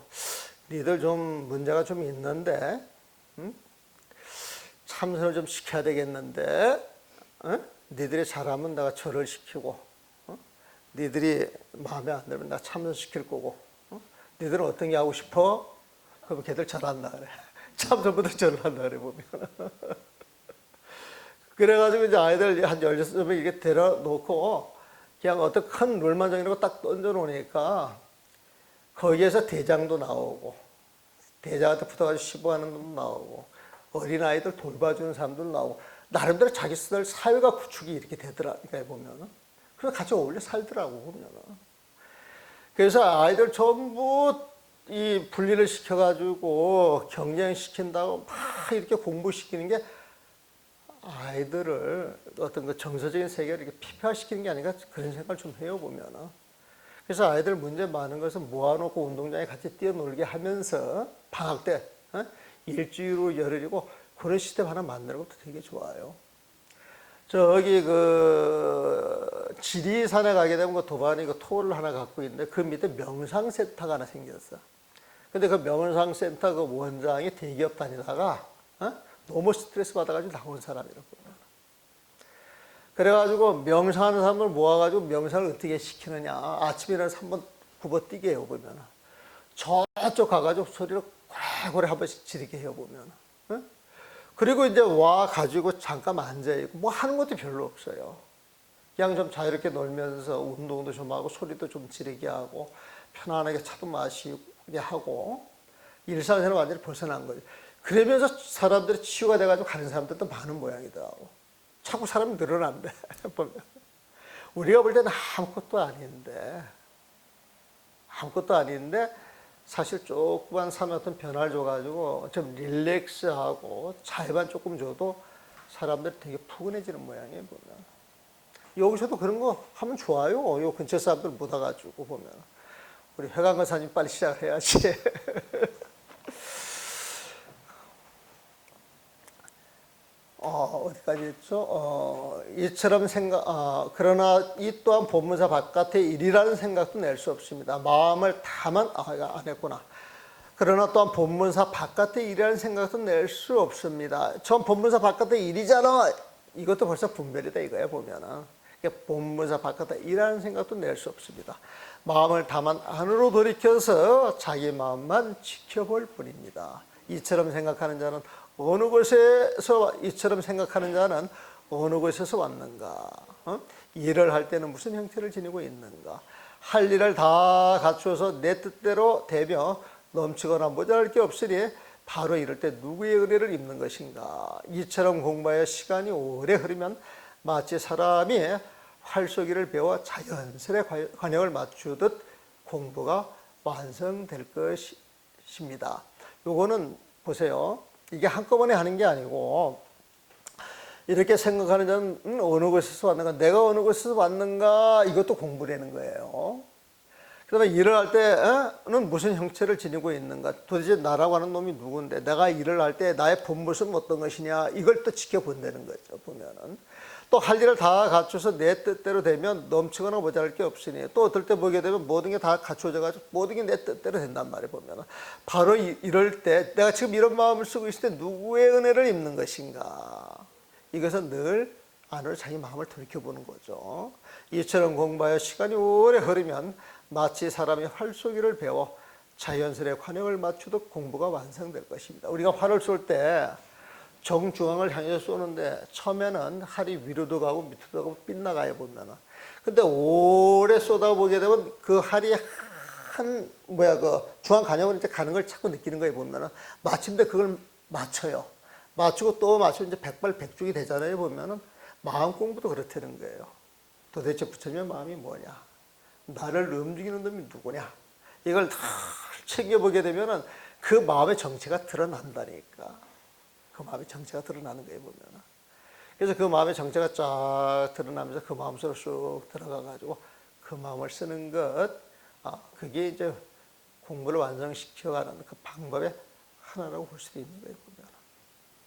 니들 좀 문제가 좀 있는데, 응? 참선을 좀 시켜야 되겠는데, 응? 니들이 잘하면 내가 절을 시키고, 니들이 마음에 안 들면 내가 참선시킬 거고, 니들은 어떤 게 하고 싶어? 그러면 걔들 절한다 그래. 참선부터 절을 한다 그래, 보면. 그래가지고 이제 아이들 한 16명 이렇게 데려놓고 그냥 어떤 큰 룰만 정해놓고 딱 던져놓으니까 거기에서 대장도 나오고 대장한테 붙어가지고 시부하는 놈도 나오고 어린아이들 돌봐주는 사람도 나오고 나름대로 자기들 사회가 구축이 이렇게 되더라니까, 보면은. 그래서 같이 어울려 살더라고, 보면은. 그래서 아이들 전부 이 분리를 시켜가지고 경쟁시킨다고 막 이렇게 공부시키는 게 아이들을 어떤 그 정서적인 세계를 이렇게 피폐화시키는 게 아닌가 그런 생각을 좀 해요, 보면은. 그래서 아이들 문제 많은 것은 모아놓고 운동장에 같이 뛰어놀게 하면서 방학 때 일주일로 열흘이고 그런 시스템 하나 만드는 것도 되게 좋아요. 저기 그 지리산에 가게 되면 그 도반이 그 토를 하나 갖고 있는데 그 밑에 명상센터가 하나 생겼어. 근데 그 명상센터 그 원장이 대기업 다니다가 너무 스트레스 받아가지고 나온 사람이라고. 그래가지고 명상하는 사람을 모아가지고 명상을 어떻게 시키느냐. 아침에 일어나서 한번 굽어뛰게 해요, 보면. 저쪽 가가지고 소리를 고래고래 한 번씩 지르게 해요, 보면. 그리고 이제 와가지고 잠깐 앉아있고 뭐 하는 것도 별로 없어요. 그냥 좀 자유롭게 놀면서 운동도 좀 하고 소리도 좀 지르게 하고 편안하게 차도 마시게 하고 일상생활 완전히 벗어난 거죠. 그러면서 사람들이 치유가 돼가지고 가는 사람들도 많은 모양이더라고. 자꾸 사람이 늘어난대. 보면. 우리가 볼 때는 아무것도 아닌데 아무것도 아닌데 사실 조그만 삶의 어떤 변화를 줘가지고 좀 릴렉스하고 자유만 조금 줘도 사람들이 되게 푸근해지는 모양이에요, 보면. 여기서도 그런 거 하면 좋아요. 요 근처 사람들 못 와가지고 보면. 우리 회관 강사님 빨리 시작해야지. 어디까지 했죠? 이처럼 그러나 이 또한 본문사 바깥의 일이라는 생각도 낼 수 없습니다. 마음을 다만, 이거 안 했구나. 그러나 또한 본문사 바깥의 일이라는 생각도 낼 수 없습니다. 전 본문사 바깥의 일이잖아. 이것도 벌써 분별이다 이거야, 보면은. 본문사 바깥의 일이라는 생각도 낼 수 없습니다. 마음을 다만 안으로 돌이켜서 자기 마음만 지켜볼 뿐입니다. 이처럼 생각하는 자는 어느 곳에서 이처럼 생각하는 자는 어느 곳에서 왔는가? 일을 할 때는 무슨 형태를 지니고 있는가? 할 일을 다 갖추어서 내 뜻대로 되며 넘치거나 모자랄 게 없으니 바로 이럴 때 누구의 은혜를 입는 것인가? 이처럼 공부하여 시간이 오래 흐르면 마치 사람이 활쏘기를 배워 자연스레 관역을 맞추듯 공부가 완성될 것입니다. 요거는 보세요. 이게 한꺼번에 하는 게 아니고 이렇게 생각하는 자는 어느 곳에서 왔는가, 내가 어느 곳에서 왔는가, 이것도 공부라는 거예요. 그 다음에 일을 할 때는 무슨 형체를 지니고 있는가, 도대체 나라고 하는 놈이 누군데, 내가 일을 할 때 나의 본모습은 어떤 것이냐, 이걸 또 지켜본다는 거죠, 보면은. 또 할 일을 다 갖춰서 내 뜻대로 되면 넘치거나 모자랄 게 없으니, 또 어떨 때 보게 되면 모든 게 다 갖춰져가지고 모든 게 내 뜻대로 된단 말이에요, 보면은. 바로 이럴 때 내가 지금 이런 마음을 쓰고 있을 때 누구의 은혜를 입는 것인가, 이것은 늘 안으로 자기 마음을 돌이켜보는 거죠. 이처럼 공부하여 시간이 오래 흐르면 마치 사람이 활쏘기를 배워 자연스레 관역을 맞추듯 공부가 완성될 것입니다. 우리가 활을 쏠 때 정중앙을 향해서 쏘는데 처음에는 활이 위로도 가고 밑으로도 가고 빗나가요, 보면은. 근데 오래 쏘다 보게 되면 그 활이 그 중앙 관역으로 이제 가는 걸 자꾸 느끼는 거예요, 보면은. 마침내 그걸 맞춰요. 맞추고 또 맞추고 이제 백발백중이 되잖아요, 보면은. 마음 공부도 그렇다는 거예요. 도대체 부처님의 마음이 뭐냐? 나를 움직이는 놈이 누구냐? 이걸 다 챙겨보게 되면은 그 마음의 정체가 드러난다니까. 그 마음의 정체가 드러나는 거예요, 보면은. 그래서 그 마음의 정체가 쫙 드러나면서 그 마음 속으로 쑥 들어가가지고 그 마음을 쓰는 것, 그게 이제 공부를 완성시켜가는 그 방법의 하나라고 볼 수도 있는 거예요.